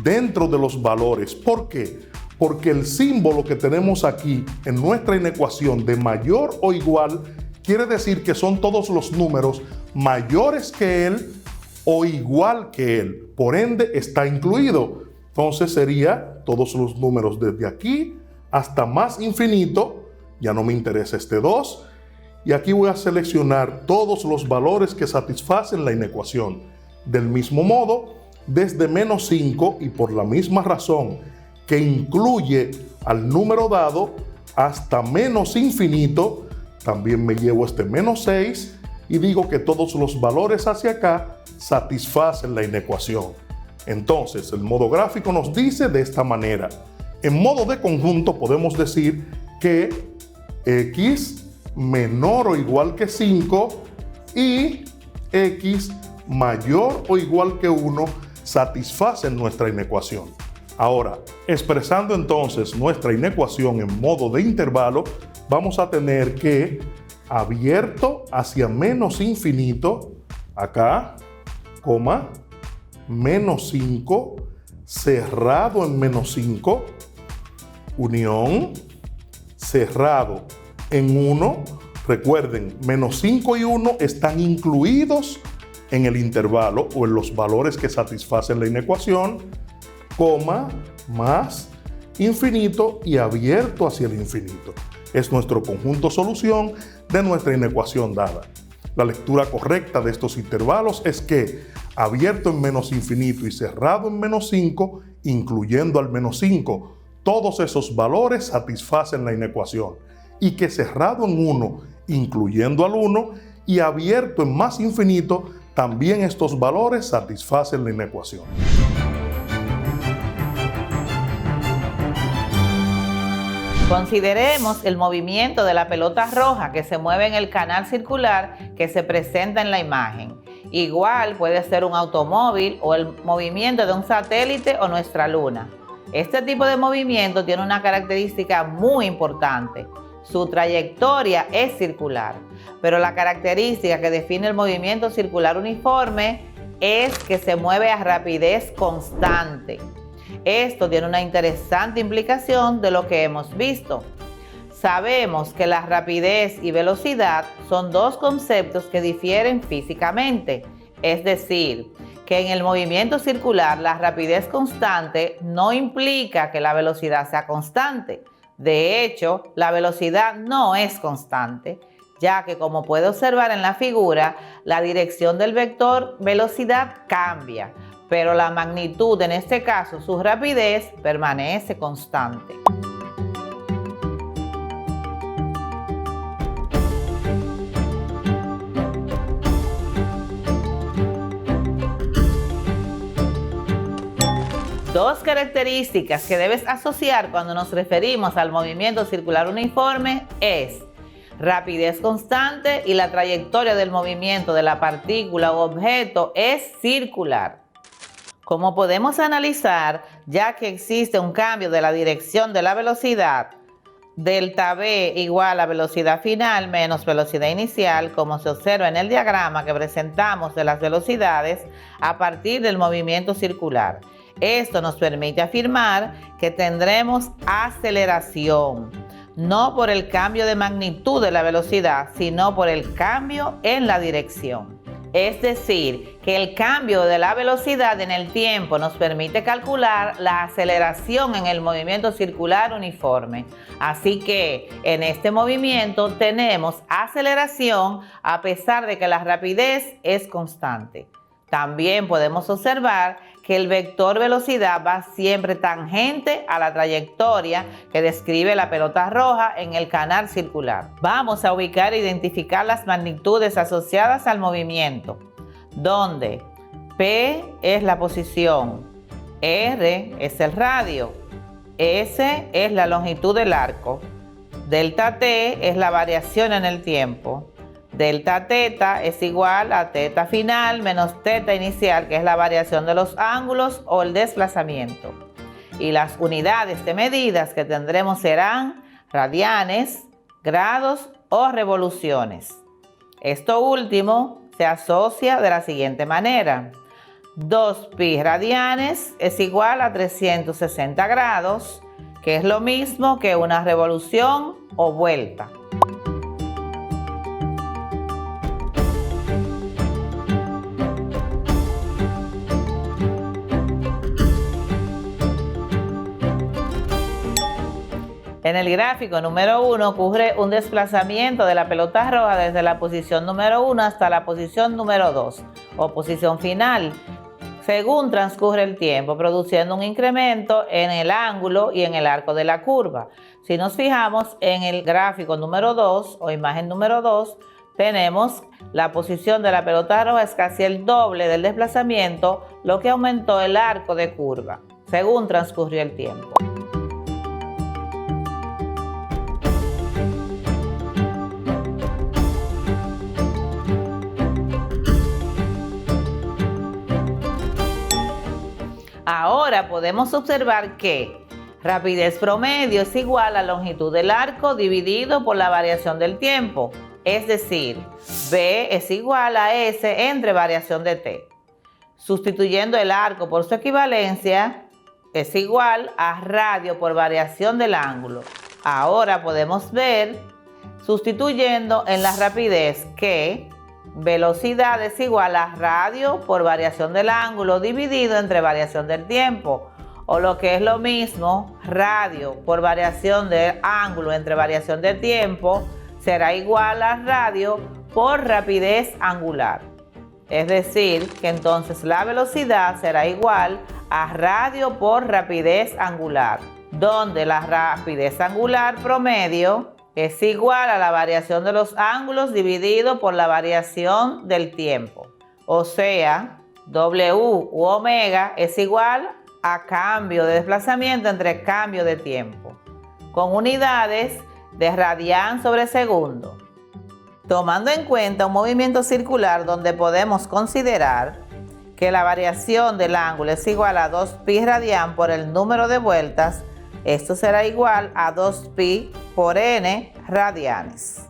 dentro de los valores. ¿Por qué? Porque el símbolo que tenemos aquí en nuestra inecuación de mayor o igual quiere decir que son todos los números mayores que él o igual que él. Por ende, está incluido. Entonces sería todos los números desde aquí hasta más infinito. Ya no me interesa este 2. Y aquí voy a seleccionar todos los valores que satisfacen la inecuación. Del mismo modo, desde menos 5 y por la misma razón que incluye al número dado hasta menos infinito, también me llevo este menos 6 y digo que todos los valores hacia acá satisfacen la inecuación. Entonces, el modo gráfico nos dice de esta manera. En modo de conjunto podemos decir que x menor o igual que 5 y x mayor o igual que 1 satisfacen nuestra inecuación. Ahora, expresando entonces nuestra inecuación en modo de intervalo, vamos a tener que abierto hacia menos infinito, acá, coma, menos 5, cerrado en menos 5, unión, cerrado en 1. Recuerden, menos 5 y 1 están incluidos en el intervalo o en los valores que satisfacen la inecuación, coma, más, infinito y abierto hacia el infinito. Es nuestro conjunto solución de nuestra inecuación dada. La lectura correcta de estos intervalos es que abierto en menos infinito y cerrado en menos 5, incluyendo al menos 5, todos esos valores satisfacen la inecuación, y que cerrado en 1, incluyendo al 1, y abierto en más infinito, también estos valores satisfacen la inecuación. Consideremos el movimiento de la pelota roja que se mueve en el canal circular que se presenta en la imagen. Igual puede ser un automóvil o el movimiento de un satélite o nuestra luna. Este tipo de movimiento tiene una característica muy importante. Su trayectoria es circular, pero la característica que define el movimiento circular uniforme es que se mueve a rapidez constante. Esto tiene una interesante implicación de lo que hemos visto. Sabemos que la rapidez y velocidad son dos conceptos que difieren físicamente, es decir, que en el movimiento circular la rapidez constante no implica que la velocidad sea constante. De hecho, la velocidad no es constante, ya que como puede observar en la figura, la dirección del vector velocidad cambia, pero la magnitud, en este caso su rapidez, permanece constante. Dos características que debes asociar cuando nos referimos al movimiento circular uniforme es rapidez constante y la trayectoria del movimiento de la partícula u objeto es circular. Como podemos analizar, ya que existe un cambio de la dirección de la velocidad, delta V igual a velocidad final menos velocidad inicial, como se observa en el diagrama que presentamos de las velocidades a partir del movimiento circular. Esto nos permite afirmar que tendremos aceleración, no por el cambio de magnitud de la velocidad, sino por el cambio en la dirección. Es decir, que el cambio de la velocidad en el tiempo nos permite calcular la aceleración en el movimiento circular uniforme. Así que en este movimiento tenemos aceleración a pesar de que la rapidez es constante. También podemos observar que el vector velocidad va siempre tangente a la trayectoria que describe la pelota roja en el canal circular. Vamos a ubicar e identificar las magnitudes asociadas al movimiento, donde P es la posición, R es el radio, S es la longitud del arco, delta T es la variación en el tiempo, delta teta es igual a teta final menos teta inicial, que es la variación de los ángulos o el desplazamiento. Y las unidades de medidas que tendremos serán radianes, grados o revoluciones. Esto último se asocia de la siguiente manera. 2pi radianes es igual a 360 grados, que es lo mismo que una revolución o vuelta. En el gráfico número 1 ocurre un desplazamiento de la pelota roja desde la posición número 1 hasta la posición número 2 o posición final, según transcurre el tiempo, produciendo un incremento en el ángulo y en el arco de la curva. Si nos fijamos en el gráfico número 2 o imagen número 2, tenemos la posición de la pelota roja es casi el doble del desplazamiento, lo que aumentó el arco de curva, según transcurrió el tiempo. Ahora podemos observar que rapidez promedio es igual a longitud del arco dividido por la variación del tiempo, es decir, V es igual a S entre variación de T. Sustituyendo el arco por su equivalencia, es igual a radio por variación del ángulo. Ahora podemos ver, sustituyendo en la rapidez, que velocidad es igual a radio por variación del ángulo dividido entre variación del tiempo, o lo que es lo mismo, radio por variación del ángulo entre variación de tiempo será igual a radio por rapidez angular. Es decir, que entonces la velocidad será igual a radio por rapidez angular, donde la rapidez angular promedio es igual a la variación de los ángulos dividido por la variación del tiempo. O sea, W u omega es igual a cambio de desplazamiento entre cambio de tiempo, con unidades de radian sobre segundo. Tomando en cuenta un movimiento circular donde podemos considerar que la variación del ángulo es igual a 2pi radian por el número de vueltas, esto será igual a 2pi por n radianes.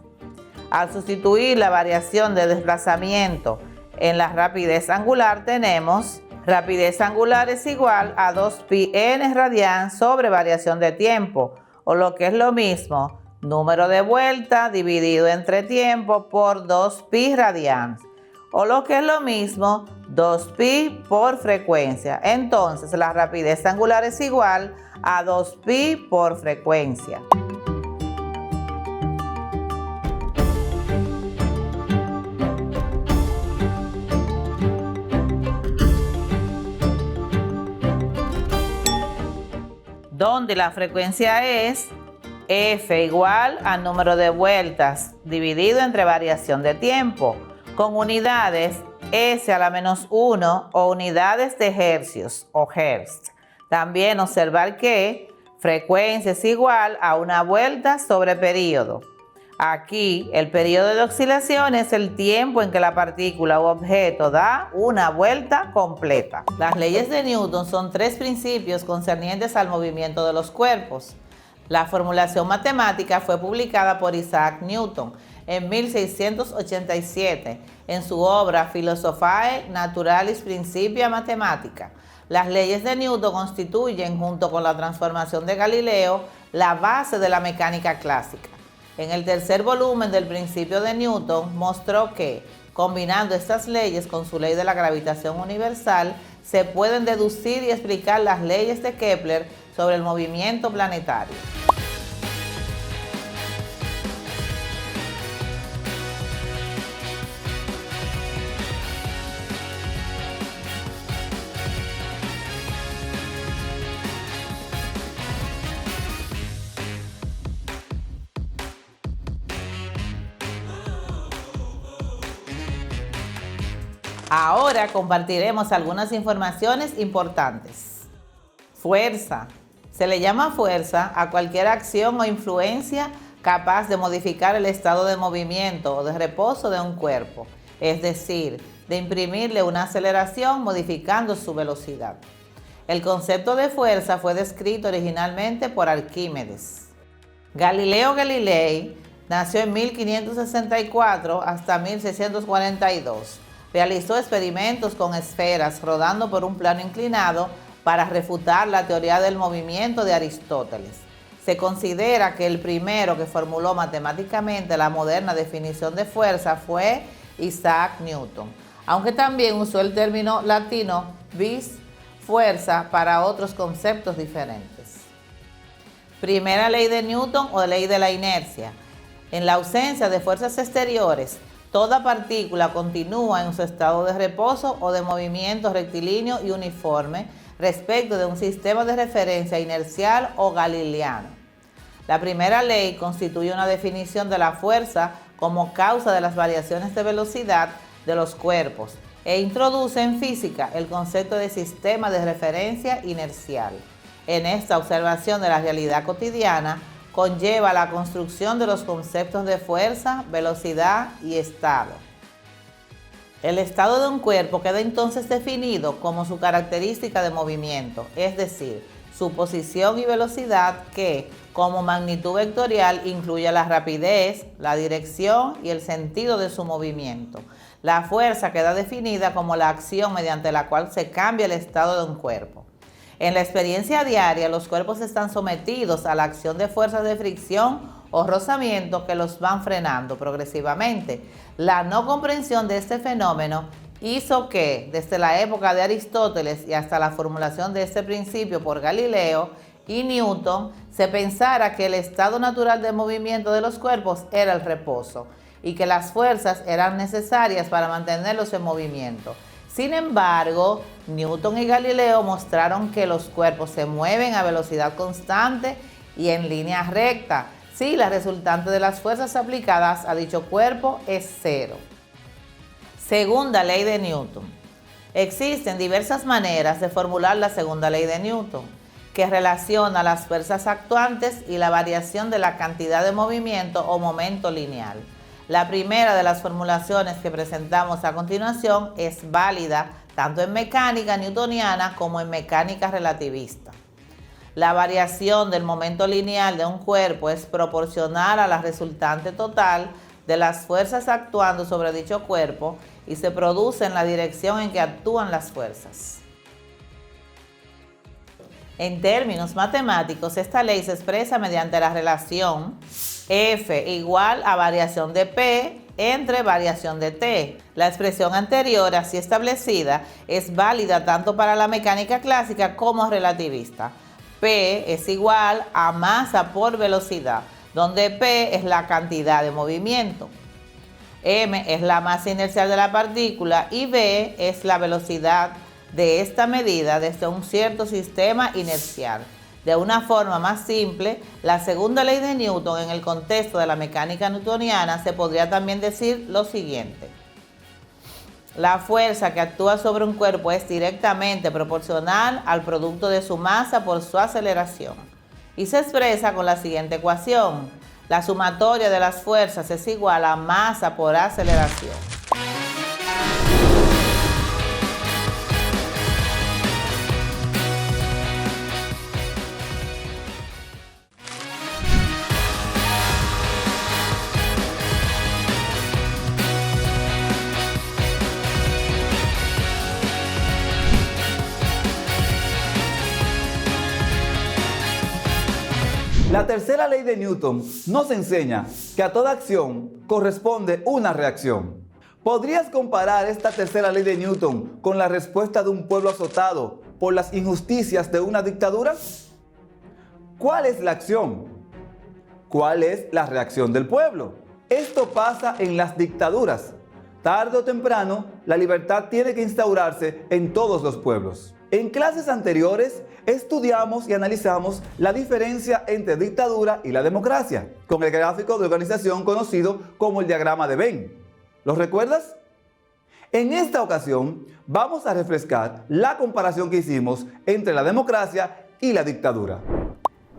Al sustituir la variación de desplazamiento en la rapidez angular, tenemos rapidez angular es igual a 2pi n radian sobre variación de tiempo, o lo que es lo mismo, número de vueltas dividido entre tiempo por 2pi radian, o lo que es lo mismo, 2pi por frecuencia. Entonces la rapidez angular es igual a 2pi por frecuencia. Donde la frecuencia es F igual al número de vueltas dividido entre variación de tiempo, con unidades S a la menos 1 o unidades de hercios o hertz, También observar que frecuencia es igual a una vuelta sobre período. Aquí, el periodo de oscilación es el tiempo en que la partícula u objeto da una vuelta completa. Las leyes de Newton son 3 principios concernientes al movimiento de los cuerpos. La formulación matemática fue publicada por Isaac Newton en 1687 en su obra Philosophiae Naturalis Principia Mathematica. Las leyes de Newton constituyen, junto con la transformación de Galileo, la base de la mecánica clásica. En el tercer volumen del Principio de Newton mostró que, combinando estas leyes con su ley de la gravitación universal, se pueden deducir y explicar las leyes de Kepler sobre el movimiento planetario. Ahora compartiremos algunas informaciones importantes. Fuerza. Se le llama fuerza a cualquier acción o influencia capaz de modificar el estado de movimiento o de reposo de un cuerpo, es decir, de imprimirle una aceleración modificando su velocidad. El concepto de fuerza fue descrito originalmente por Arquímedes. Galileo Galilei nació en 1564 hasta 1642. Realizó experimentos con esferas rodando por un plano inclinado para refutar la teoría del movimiento de Aristóteles. Se considera que el primero que formuló matemáticamente la moderna definición de fuerza fue Isaac Newton, aunque también usó el término latino vis, fuerza, para otros conceptos diferentes. Primera ley de Newton o ley de la inercia. En la ausencia de fuerzas exteriores, toda partícula continúa en su estado de reposo o de movimiento rectilíneo y uniforme respecto de un sistema de referencia inercial o galileano. La primera ley constituye una definición de la fuerza como causa de las variaciones de velocidad de los cuerpos e introduce en física el concepto de sistema de referencia inercial. En esta observación de la realidad cotidiana, conlleva la construcción de los conceptos de fuerza, velocidad y estado. El estado de un cuerpo queda entonces definido como su característica de movimiento, es decir, su posición y velocidad que, como magnitud vectorial, incluye la rapidez, la dirección y el sentido de su movimiento. La fuerza queda definida como la acción mediante la cual se cambia el estado de un cuerpo. En la experiencia diaria, los cuerpos están sometidos a la acción de fuerzas de fricción o rozamiento que los van frenando progresivamente. La no comprensión de este fenómeno hizo que, desde la época de Aristóteles y hasta la formulación de este principio por Galileo y Newton, se pensara que el estado natural de movimiento de los cuerpos era el reposo y que las fuerzas eran necesarias para mantenerlos en movimiento. Sin embargo, Newton y Galileo mostraron que los cuerpos se mueven a velocidad constante y en línea recta, si la resultante de las fuerzas aplicadas a dicho cuerpo es cero. Segunda ley de Newton. Existen diversas maneras de formular la segunda ley de Newton, que relaciona las fuerzas actuantes y la variación de la cantidad de movimiento o momento lineal. La primera de las formulaciones que presentamos a continuación es válida tanto en mecánica newtoniana como en mecánica relativista. La variación del momento lineal de un cuerpo es proporcional a la resultante total de las fuerzas actuando sobre dicho cuerpo y se produce en la dirección en que actúan las fuerzas. En términos matemáticos, esta ley se expresa mediante la relación F igual a variación de P entre variación de T. La expresión anterior, así establecida, es válida tanto para la mecánica clásica como relativista. P es igual a masa por velocidad, donde P es la cantidad de movimiento. M es la masa inercial de la partícula y V es la velocidad de esta medida desde un cierto sistema inercial. De una forma más simple, la segunda ley de Newton en el contexto de la mecánica newtoniana se podría también decir lo siguiente. La fuerza que actúa sobre un cuerpo es directamente proporcional al producto de su masa por su aceleración y se expresa con la siguiente ecuación. La sumatoria de las fuerzas es igual a masa por aceleración. La tercera ley de Newton nos enseña que a toda acción corresponde una reacción. ¿Podrías comparar esta tercera ley de Newton con la respuesta de un pueblo azotado por las injusticias de una dictadura? ¿Cuál es la acción? ¿Cuál es la reacción del pueblo? Esto pasa en las dictaduras. Tarde o temprano, la libertad tiene que instaurarse en todos los pueblos. En clases anteriores, estudiamos y analizamos la diferencia entre dictadura y la democracia, con el gráfico de organización conocido como el diagrama de Venn. ¿Lo recuerdas? En esta ocasión, vamos a refrescar la comparación que hicimos entre la democracia y la dictadura.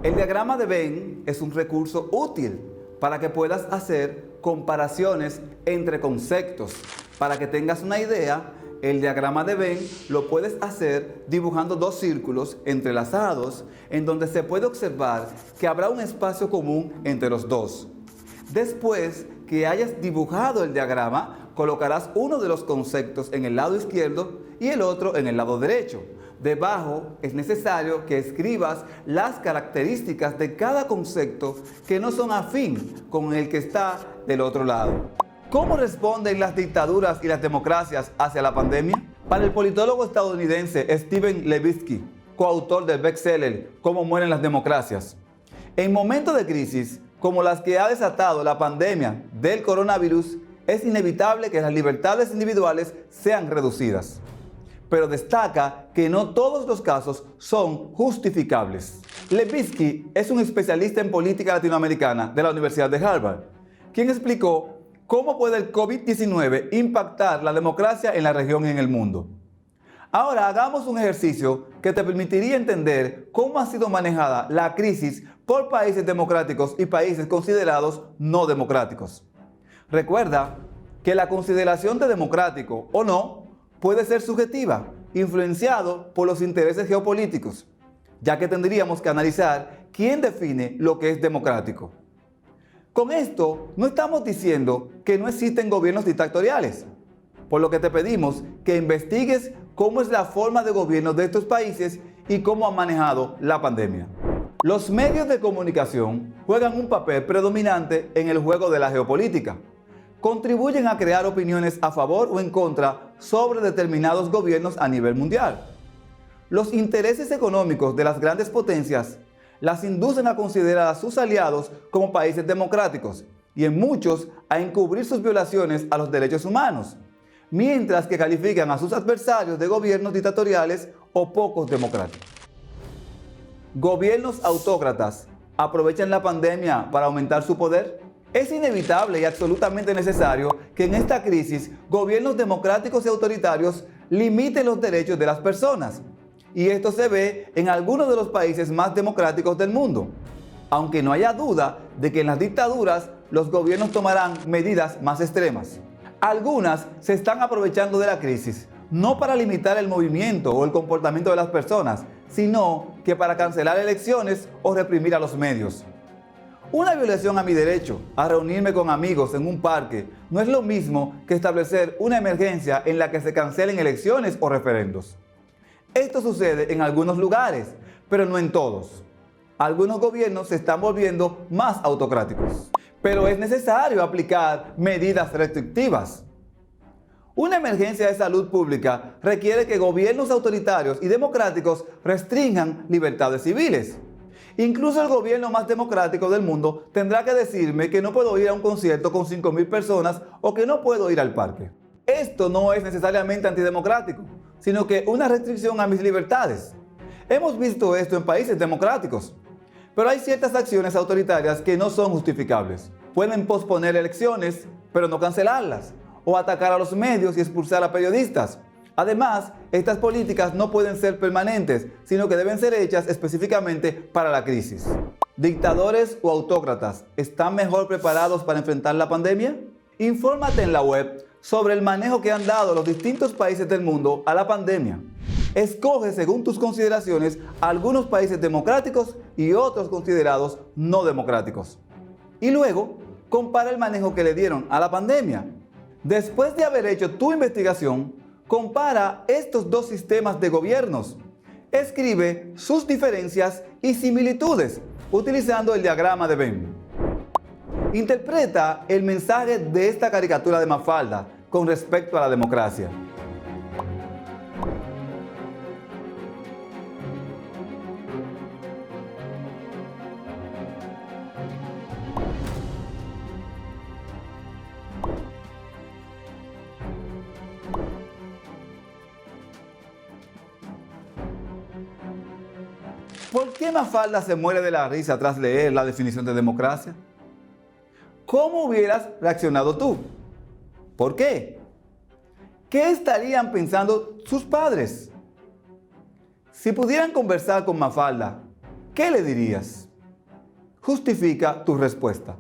El diagrama de Venn es un recurso útil para que puedas hacer comparaciones entre conceptos. Para que tengas una idea, el diagrama de Venn lo puedes hacer dibujando dos círculos entrelazados en donde se puede observar que habrá un espacio común entre los dos. Después que hayas dibujado el diagrama, colocarás uno de los conceptos en el lado izquierdo y el otro en el lado derecho. Debajo es necesario que escribas las características de cada concepto que no son afín con el que está del otro lado. ¿Cómo responden las dictaduras y las democracias hacia la pandemia? Para el politólogo estadounidense Steven Levitsky, coautor del bestseller Cómo mueren las democracias, en momentos de crisis como las que ha desatado la pandemia del coronavirus, es inevitable que las libertades individuales sean reducidas. Pero destaca que no todos los casos son justificables. Levitsky es un especialista en política latinoamericana de la Universidad de Harvard, quien explicó ¿cómo puede el COVID-19 impactar la democracia en la región y en el mundo? Ahora hagamos un ejercicio que te permitiría entender cómo ha sido manejada la crisis por países democráticos y países considerados no democráticos. Recuerda que la consideración de democrático o no puede ser subjetiva, influenciado por los intereses geopolíticos, ya que tendríamos que analizar quién define lo que es democrático. Con esto no estamos diciendo que no existen gobiernos dictatoriales, por lo que te pedimos que investigues cómo es la forma de gobierno de estos países y cómo han manejado la pandemia. Los medios de comunicación juegan un papel predominante en el juego de la geopolítica. Contribuyen a crear opiniones a favor o en contra sobre determinados gobiernos a nivel mundial. Los intereses económicos de las grandes potencias las inducen a considerar a sus aliados como países democráticos y en muchos a encubrir sus violaciones a los derechos humanos, mientras que califican a sus adversarios de gobiernos dictatoriales o pocos democráticos. ¿Gobiernos autócratas aprovechan la pandemia para aumentar su poder? Es inevitable y absolutamente necesario que en esta crisis gobiernos democráticos y autoritarios limiten los derechos de las personas. Y esto se ve en algunos de los países más democráticos del mundo, aunque no haya duda de que en las dictaduras los gobiernos tomarán medidas más extremas. Algunas se están aprovechando de la crisis, no para limitar el movimiento o el comportamiento de las personas, sino que para cancelar elecciones o reprimir a los medios. Una violación a mi derecho a reunirme con amigos en un parque no es lo mismo que establecer una emergencia en la que se cancelen elecciones o referendos. Esto sucede en algunos lugares, pero no en todos. Algunos gobiernos se están volviendo más autocráticos, pero es necesario aplicar medidas restrictivas. Una emergencia de salud pública requiere que gobiernos autoritarios y democráticos restrinjan libertades civiles. Incluso el gobierno más democrático del mundo tendrá que decirme que no puedo ir a un concierto con 5,000 personas o que no puedo ir al parque. Esto no es necesariamente antidemocrático, sino que una restricción a mis libertades. Hemos visto esto en países democráticos, pero hay ciertas acciones autoritarias que no son justificables. Pueden posponer elecciones, pero no cancelarlas, o atacar a los medios y expulsar a periodistas. Además, estas políticas no pueden ser permanentes, sino que deben ser hechas específicamente para la crisis. ¿Dictadores o autócratas están mejor preparados para enfrentar la pandemia? Infórmate en la web sobre el manejo que han dado los distintos países del mundo a la pandemia. Escoge según tus consideraciones algunos países democráticos y otros considerados no democráticos. Y luego, compara el manejo que le dieron a la pandemia. Después de haber hecho tu investigación, compara estos dos sistemas de gobiernos. Escribe sus diferencias y similitudes utilizando el diagrama de Venn. Interpreta el mensaje de esta caricatura de Mafalda con respecto a la democracia. ¿Por qué Mafalda se muere de la risa tras leer la definición de democracia? ¿Cómo hubieras reaccionado tú? ¿Por qué? ¿Qué estarían pensando sus padres? Si pudieran conversar con Mafalda, ¿qué le dirías? Justifica tu respuesta.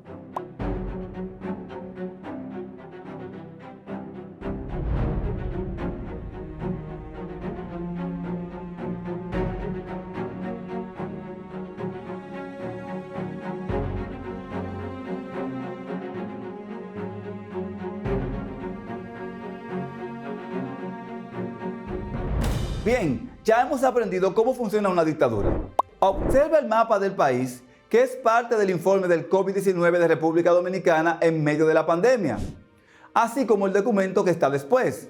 Bien, ya hemos aprendido cómo funciona una dictadura. Observa el mapa del país, que es parte del informe del COVID-19 de República Dominicana en medio de la pandemia, así como el documento que está después.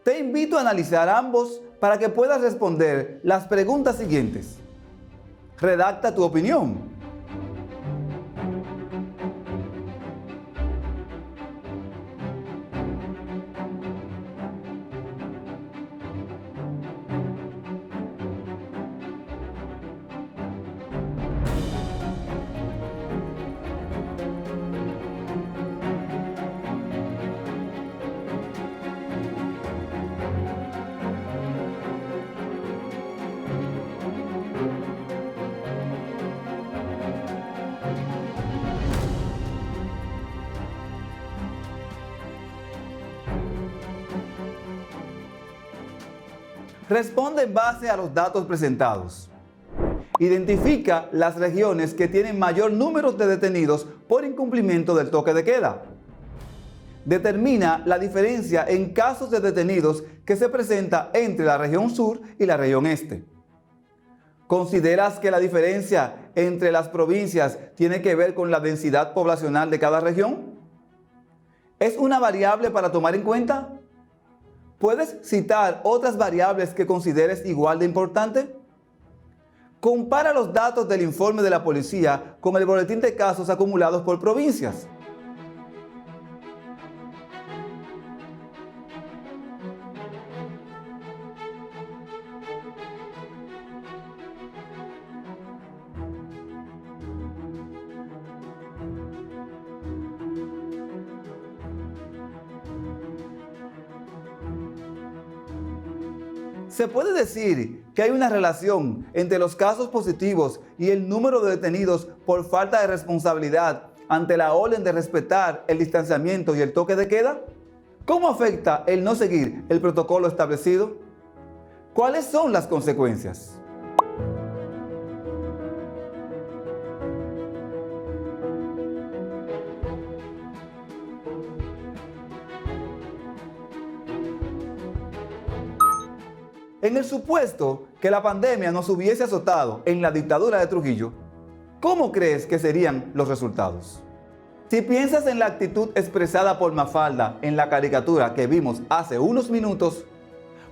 Te invito a analizar ambos para que puedas responder las preguntas siguientes. Redacta tu opinión. Responde en base a los datos presentados. Identifica las regiones que tienen mayor número de detenidos por incumplimiento del toque de queda. Determina la diferencia en casos de detenidos que se presenta entre la región sur y la región este. ¿Consideras que la diferencia entre las provincias tiene que ver con la densidad poblacional de cada región? ¿Es una variable para tomar en cuenta? ¿Puedes citar otras variables que consideres igual de importante? Compara los datos del informe de la policía con el boletín de casos acumulados por provincias. Se puede decir que hay una relación entre los casos positivos y el número de detenidos por falta de responsabilidad ante la orden de respetar el distanciamiento y el toque de queda. ¿Cómo afecta el no seguir el protocolo establecido? ¿Cuáles son las consecuencias? En el supuesto que la pandemia nos hubiese azotado en la dictadura de Trujillo, ¿cómo crees que serían los resultados? Si piensas en la actitud expresada por Mafalda en la caricatura que vimos hace unos minutos,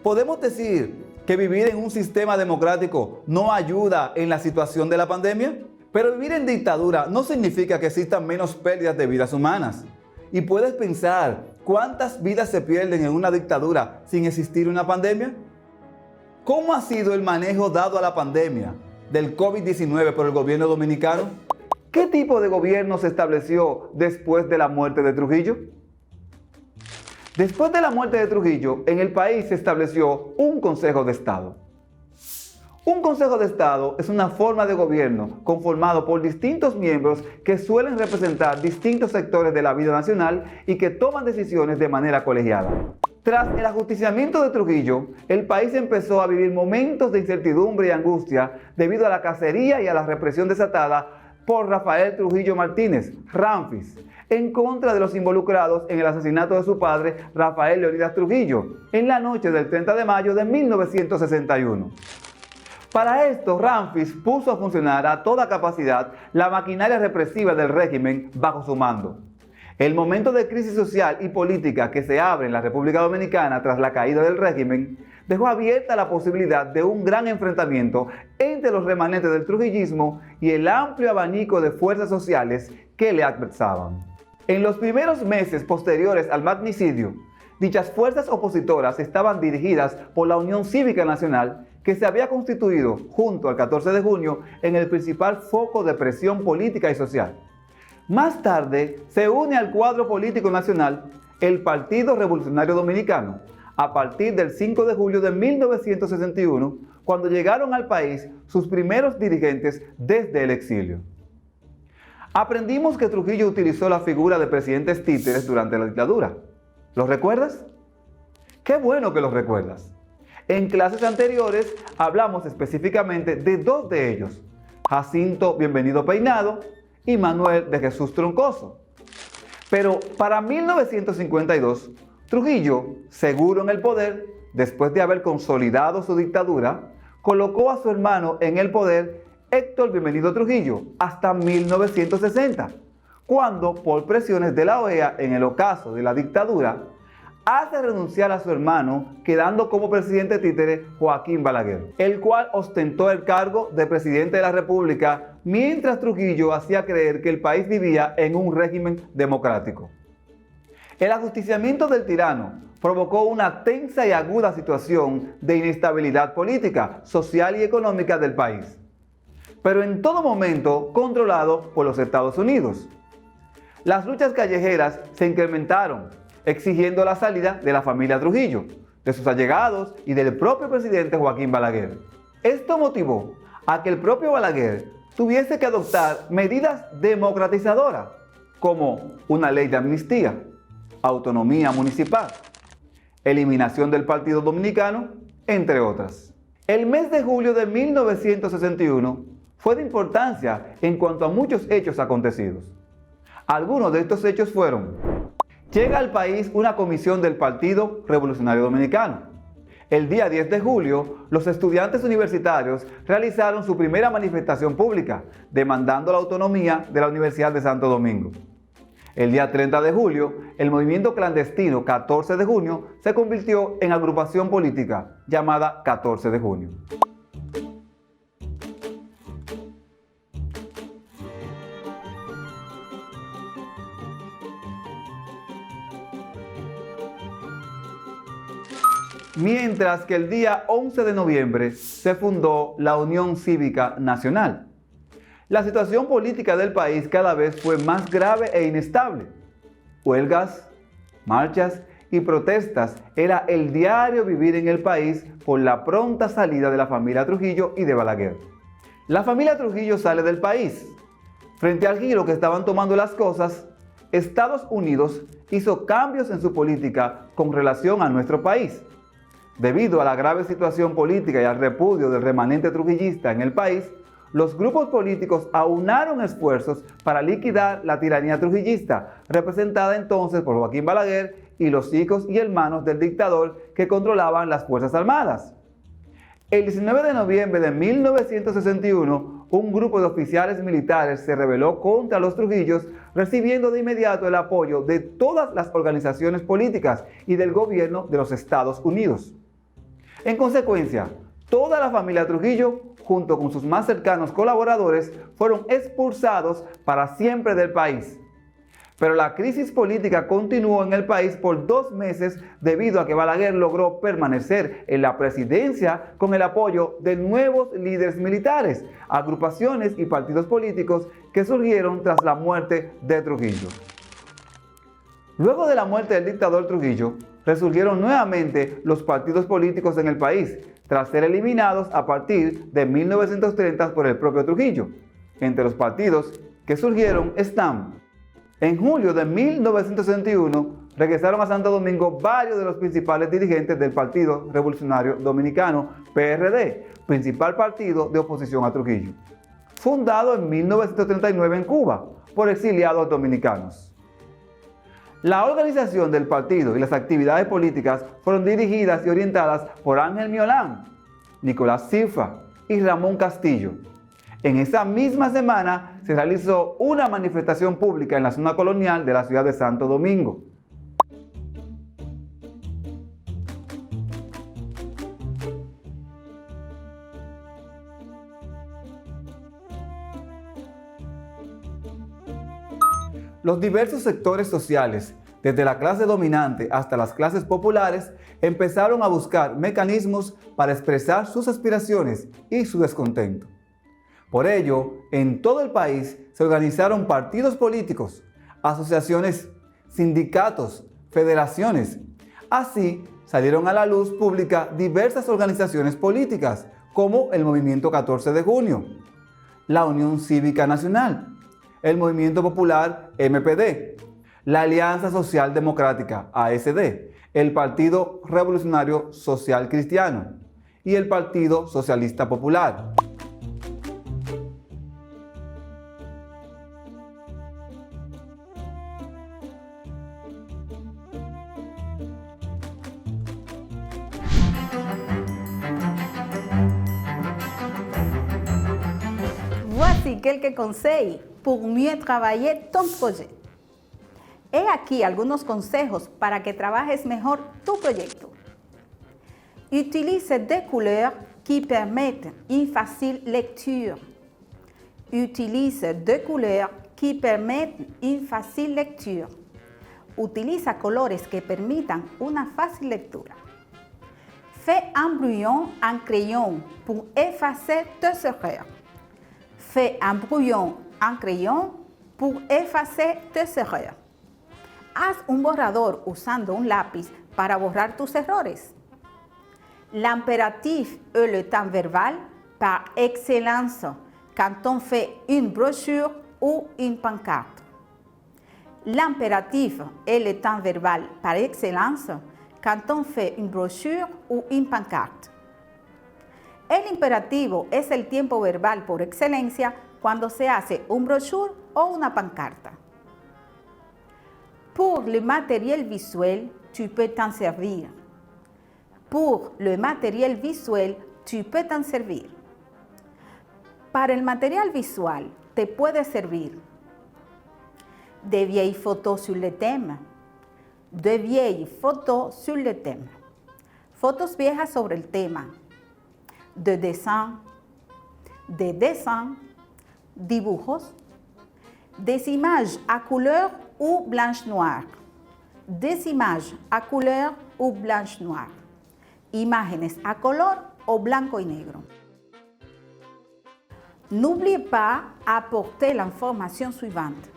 ¿podemos decir que vivir en un sistema democrático no ayuda en la situación de la pandemia? Pero vivir en dictadura no significa que existan menos pérdidas de vidas humanas. Y puedes pensar cuántas vidas se pierden en una dictadura sin existir una pandemia. ¿Cómo ha sido el manejo dado a la pandemia del COVID-19 por el gobierno dominicano? ¿Qué tipo de gobierno se estableció después de la muerte de Trujillo? Después de la muerte de Trujillo, en el país se estableció un Consejo de Estado. Un Consejo de Estado es una forma de gobierno conformado por distintos miembros que suelen representar distintos sectores de la vida nacional y que toman decisiones de manera colegiada. Tras el ajusticiamiento de Trujillo, el país empezó a vivir momentos de incertidumbre y angustia debido a la cacería y a la represión desatada por Rafael Trujillo Martínez, Ramfis, en contra de los involucrados en el asesinato de su padre, Rafael Leónidas Trujillo, en la noche del 30 de mayo de 1961. Para esto, Ramfis puso a funcionar a toda capacidad la maquinaria represiva del régimen bajo su mando. El momento de crisis social y política que se abre en la República Dominicana tras la caída del régimen dejó abierta la posibilidad de un gran enfrentamiento entre los remanentes del trujillismo y el amplio abanico de fuerzas sociales que le adversaban. En los primeros meses posteriores al magnicidio, dichas fuerzas opositoras estaban dirigidas por la Unión Cívica Nacional, que se había constituido junto al 14 de junio en el principal foco de presión política y social. Más tarde se une al cuadro político nacional el Partido Revolucionario Dominicano, a partir del 5 de julio de 1961, cuando llegaron al país sus primeros dirigentes desde el exilio. Aprendimos que Trujillo utilizó la figura de presidentes títeres durante la dictadura. ¿Lo recuerdas? ¡Qué bueno que lo recuerdas! En clases anteriores hablamos específicamente de dos de ellos, Jacinto Bienvenido Peinado y Manuel de Jesús Troncoso. Pero para 1952, Trujillo, seguro en el poder, después de haber consolidado su dictadura, colocó a su hermano en el poder, Héctor Bienvenido Trujillo, hasta 1960, cuando, por presiones de la OEA en el ocaso de la dictadura, hace renunciar a su hermano, quedando como presidente títere Joaquín Balaguer, el cual ostentó el cargo de presidente de la República mientras Trujillo hacía creer que el país vivía en un régimen democrático. El ajusticiamiento del tirano provocó una tensa y aguda situación de inestabilidad política, social y económica del país, pero en todo momento controlado por los Estados Unidos. Las luchas callejeras se incrementaron, exigiendo la salida de la familia Trujillo, de sus allegados y del propio presidente Joaquín Balaguer. Esto motivó a que el propio Balaguer tuviese que adoptar medidas democratizadoras, como una ley de amnistía, autonomía municipal, eliminación del Partido Dominicano, entre otras. El mes de julio de 1961 fue de importancia en cuanto a muchos hechos acontecidos. Algunos de estos hechos fueron: llega al país una comisión del Partido Revolucionario Dominicano. El día 10 de julio, los estudiantes universitarios realizaron su primera manifestación pública, demandando la autonomía de la Universidad de Santo Domingo. El día 30 de julio, el movimiento clandestino 14 de junio se convirtió en agrupación política llamada 14 de junio. Mientras que el día 11 de noviembre se fundó la Unión Cívica Nacional. La situación política del país cada vez fue más grave e inestable. Huelgas, marchas y protestas era el diario vivir en el país por la pronta salida de la familia Trujillo y de Balaguer. La familia Trujillo sale del país. Frente al giro que estaban tomando las cosas, Estados Unidos hizo cambios en su política con relación a nuestro país. Debido a la grave situación política y al repudio del remanente trujillista en el país, los grupos políticos aunaron esfuerzos para liquidar la tiranía trujillista, representada entonces por Joaquín Balaguer y los hijos y hermanos del dictador que controlaban las Fuerzas Armadas. El 19 de noviembre de 1961, un grupo de oficiales militares se rebeló contra los Trujillos, recibiendo de inmediato el apoyo de todas las organizaciones políticas y del gobierno de los Estados Unidos. En consecuencia, toda la familia Trujillo, junto con sus más cercanos colaboradores, fueron expulsados para siempre del país. Pero la crisis política continuó en el país por 2 meses debido a que Balaguer logró permanecer en la presidencia con el apoyo de nuevos líderes militares, agrupaciones y partidos políticos que surgieron tras la muerte de Trujillo. Luego de la muerte del dictador Trujillo, resurgieron nuevamente los partidos políticos en el país, tras ser eliminados a partir de 1930 por el propio Trujillo. Entre los partidos que surgieron están: en julio de 1961, regresaron a Santo Domingo varios de los principales dirigentes del Partido Revolucionario Dominicano, PRD, principal partido de oposición a Trujillo, fundado en 1939 en Cuba por exiliados dominicanos. La organización del partido y las actividades políticas fueron dirigidas y orientadas por Ángel Miolán, Nicolás Cifra y Ramón Castillo. En esa misma semana se realizó una manifestación pública en la zona colonial de la ciudad de Santo Domingo. Los diversos sectores sociales, desde la clase dominante hasta las clases populares, empezaron a buscar mecanismos para expresar sus aspiraciones y su descontento. Por ello, en todo el país se organizaron partidos políticos, asociaciones, sindicatos, federaciones. Así salieron a la luz pública diversas organizaciones políticas, como el Movimiento 14 de Junio, la Unión Cívica Nacional, el Movimiento Popular MPD, la Alianza Social Democrática ASD, el Partido Revolucionario Social Cristiano y el Partido Socialista Popular. Voici quelques conseils pour mieux travailler ton projet. He aquí algunos consejos para que trabajes mejor tu proyecto. Utilise des couleurs qui permettent une facile lecture. Utilise des couleurs qui permettent une facile lecture. Utiliza colores que permitan una fácil lectura. Fais un brouillon en crayon pour effacer tes erreurs. Fais un brouillon en crayon pour effacer tes erreurs. Haz un borrador usando un lápiz para borrar tus errores. L'impératif est le temps verbal par excellence quand on fait une brochure ou une pancarte. L'impératif est le temps verbal par excellence quand on fait une brochure ou une pancarte. El imperativo es el tiempo verbal por excelencia cuando se hace un brochure o una pancarta. Pour le matériel visuel, tu peux t'en servir. Pour le matériel visuel, tu peux t'en servir. Para el material visual, te puede servir de vieilles photos sur le thème, de vieilles photos sur le thème, fotos viejas sobre el tema, de dessins, dibujos, des images à couleur ou blanche-noire, des images à couleur ou blanche-noire, imágenes a color o blanco y negro. N'oubliez pas apporter l'information suivante.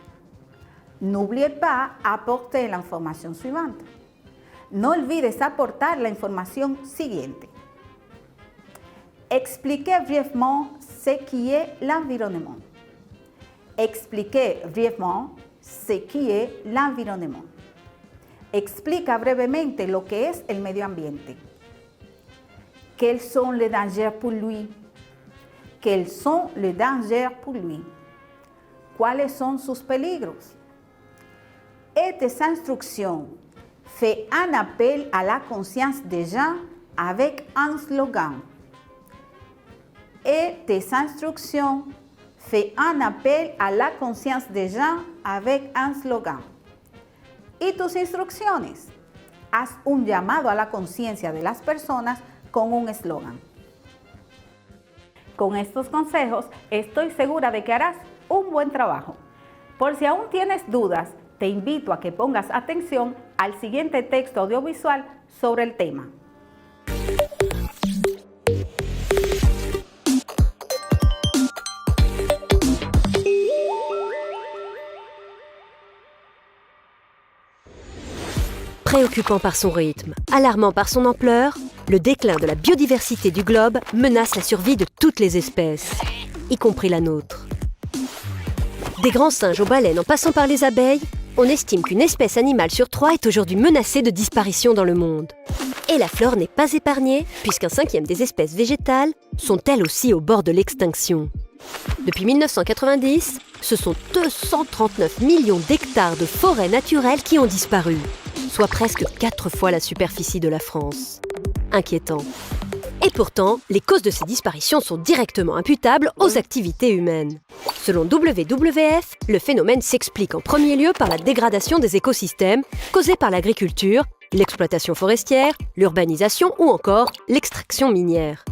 N'oubliez pas apporter l'information suivante. No olvides aportar la información siguiente. Expliquez brièvement ce qui est l'environnement. Expliquez brièvement ce qui est l'environnement. Explica brevemente lo que es el medio ambiente. Quels sont les dangers pour lui? Quels sont les dangers pour lui? ¿Cuáles son sus peligros? Et tes instructions fait un appel à la conscience des gens avec un slogan. Et tes instructions fait un appel à la conscience des gens avec un slogan. Y tus instrucciones, haz un llamado a la conciencia de las personas con un eslogan. Con estos consejos, estoy segura de que harás un buen trabajo. Por si aún tienes dudas, te invito a que pongas atención al siguiente texto audiovisual sobre el tema. Préoccupant par son rythme, alarmant par son ampleur, le déclin de la biodiversité du globe menace la survie de toutes les espèces, y compris la nôtre. Des grands singes aux baleines en passant par les abeilles, on estime qu'une espèce animale sur 3 est aujourd'hui menacée de disparition dans le monde. Et la flore n'est pas épargnée, puisqu'un 5e des espèces végétales sont elles aussi au bord de l'extinction. Depuis 1990, ce sont 239 millions d'hectares de forêts naturelles qui ont disparu, soit presque 4 fois la superficie de la France. Inquiétant. Et pourtant, les causes de ces disparitions sont directement imputables aux activités humaines. Selon WWF, le phénomène s'explique en premier lieu par la dégradation des écosystèmes causée par l'agriculture, l'exploitation forestière, l'urbanisation ou encore l'extraction minière.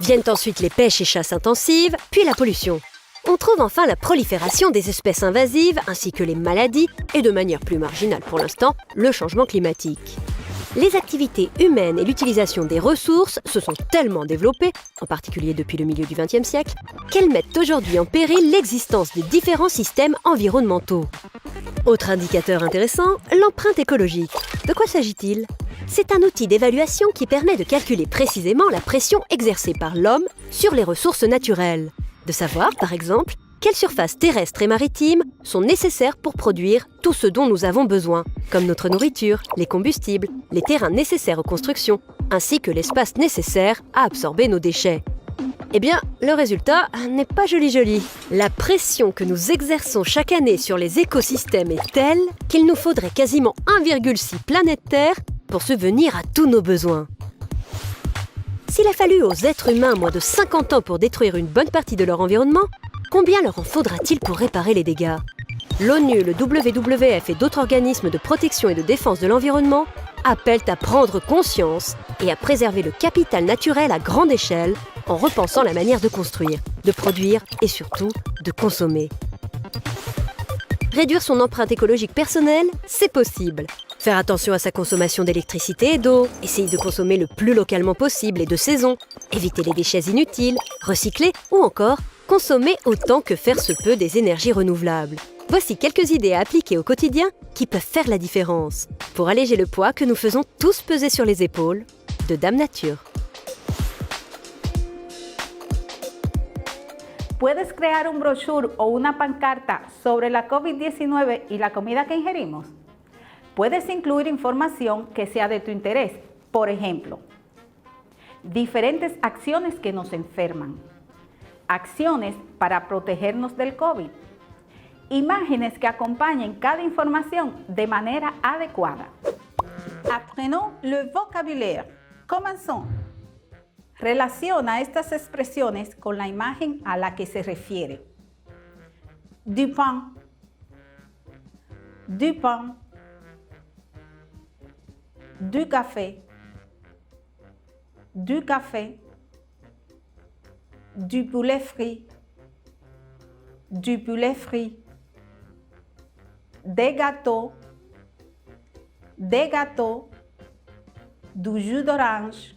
Viennent ensuite les pêches et chasses intensives, puis la pollution. On trouve enfin la prolifération des espèces invasives ainsi que les maladies et de manière plus marginale pour l'instant, le changement climatique. Les activités humaines et l'utilisation des ressources se sont tellement développées, en particulier depuis le milieu du XXe siècle, qu'elles mettent aujourd'hui en péril l'existence des différents systèmes environnementaux. Autre indicateur intéressant, l'empreinte écologique. De quoi s'agit-il ? C'est un outil d'évaluation qui permet de calculer précisément la pression exercée par l'homme sur les ressources naturelles. De savoir, par exemple, quelles surfaces terrestres et maritimes sont nécessaires pour produire tout ce dont nous avons besoin, comme notre nourriture, les combustibles, les terrains nécessaires aux constructions, ainsi que l'espace nécessaire à absorber nos déchets. Eh bien, le résultat n'est pas joli. La pression que nous exerçons chaque année sur les écosystèmes est telle qu'il nous faudrait quasiment 1,6 planète Terre pour subvenir à tous nos besoins. S'il a fallu aux êtres humains moins de 50 ans pour détruire une bonne partie de leur environnement, combien leur en faudra-t-il pour réparer les dégâts ? L'ONU, le WWF et d'autres organismes de protection et de défense de l'environnement appellent à prendre conscience et à préserver le capital naturel à grande échelle en repensant la manière de construire, de produire et surtout de consommer. Réduire son empreinte écologique personnelle, c'est possible. Faire attention à sa consommation d'électricité et d'eau, essayer de consommer le plus localement possible et de saison, éviter les déchets inutiles, recycler ou encore consommer autant que faire se peut des énergies renouvelables. Voici quelques idées à appliquer au quotidien qui peuvent faire la différence pour alléger le poids que nous faisons tous peser sur les épaules de Dame Nature. ¿Puedes crear un brochure o una pancarta sobre la COVID-19 y la comida que ingerimos? Puedes incluir información que sea de tu interés, por ejemplo, diferentes acciones que nos enferman, acciones para protegernos del COVID, imágenes que acompañen cada información de manera adecuada. Apprenons le vocabulaire. Commençons. Relaciona estas expresiones con la imagen a la que se refiere. Du pain, du pain, du café, du café, du poulet frit, du poulet frit, des gâteaux, du jus d'orange,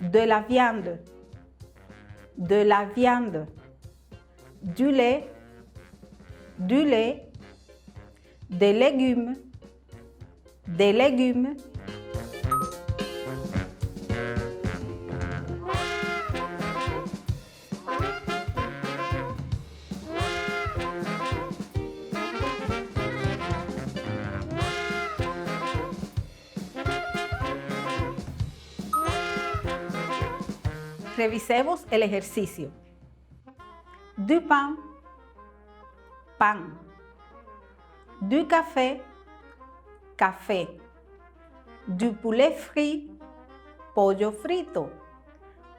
de la viande, du lait, des légumes, Revisemos el ejercicio. Du pain, pan. Du café, café. Du poulet frit, pollo frito.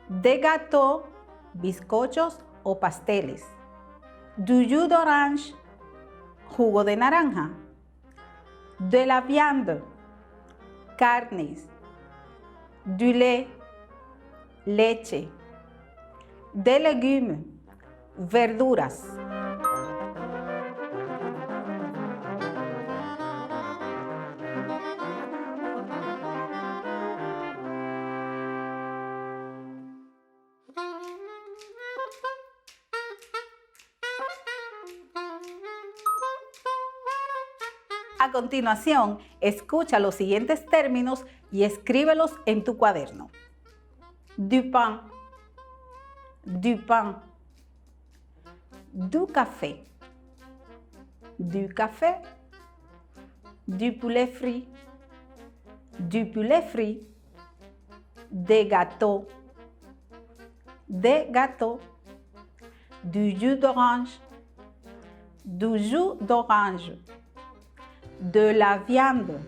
Des gâteaux, bizcochos o pasteles. Du jus d'orange, jugo de naranja. De la viande, carnes. Du lait, leche. De légumes, verduras. A continuación, escucha los siguientes términos y escríbelos en tu cuaderno. Du pain, du pain, du café, du café, du poulet frit, des gâteaux, du jus d'orange, de la viande,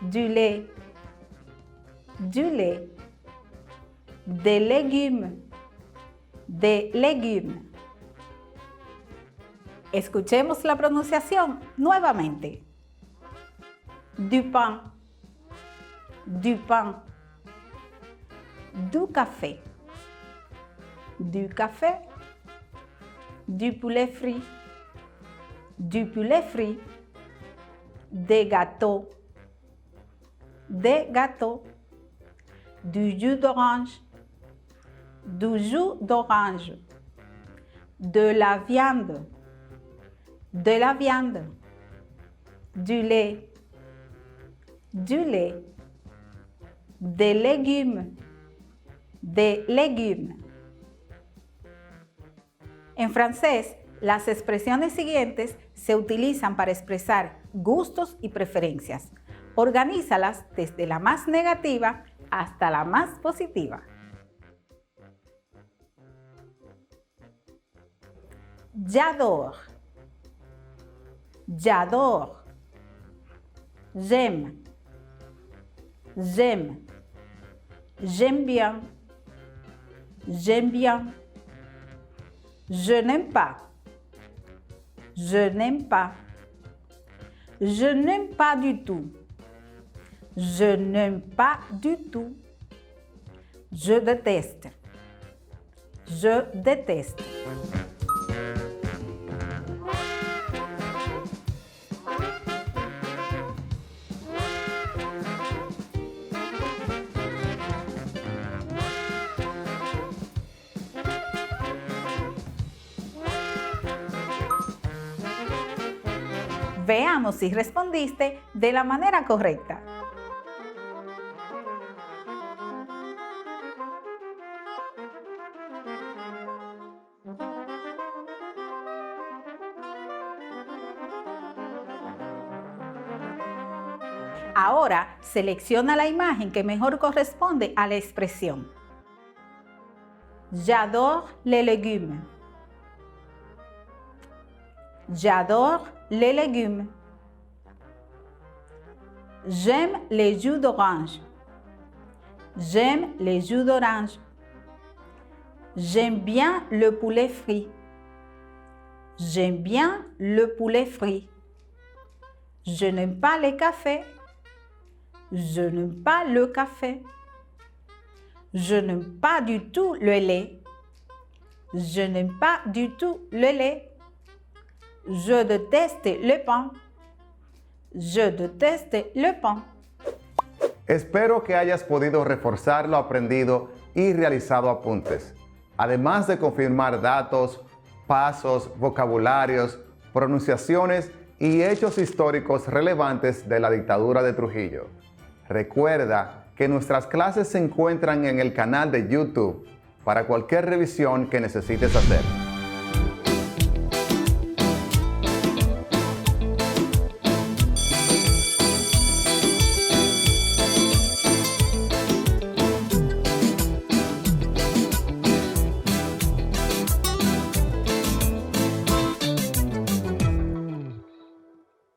du lait, des légumes. Escuchemos la pronunciación nuevamente. Du pain, du café, du poulet frit, des gâteaux, du jus d'orange, de la viande, du lait, des légumes. En francés, las expresiones siguientes se utilizan para expresar gustos y preferencias. Organízalas desde la más negativa hasta la más positiva. J'adore, j'aime, j'aime bien, je n'aime pas, je n'aime pas du tout, je déteste, Veamos si respondiste de la manera correcta. Ahora selecciona la imagen que mejor corresponde a la expresión. J'adore les légumes. J'adore les légumes. J'aime les jus d'orange. J'aime les jus d'orange. J'aime bien le poulet frit. J'aime bien le poulet frit. Je n'aime pas le café. Je n'aime pas le café. Je n'aime pas du tout le lait. Je n'aime pas du tout le lait. Je déteste le pain. Je déteste le pain. Espero que hayas podido reforzar lo aprendido y realizado apuntes, además de confirmar datos, pasos, vocabularios, pronunciaciones y hechos históricos relevantes de la dictadura de Trujillo. Recuerda que nuestras clases se encuentran en el canal de YouTube para cualquier revisión que necesites hacer.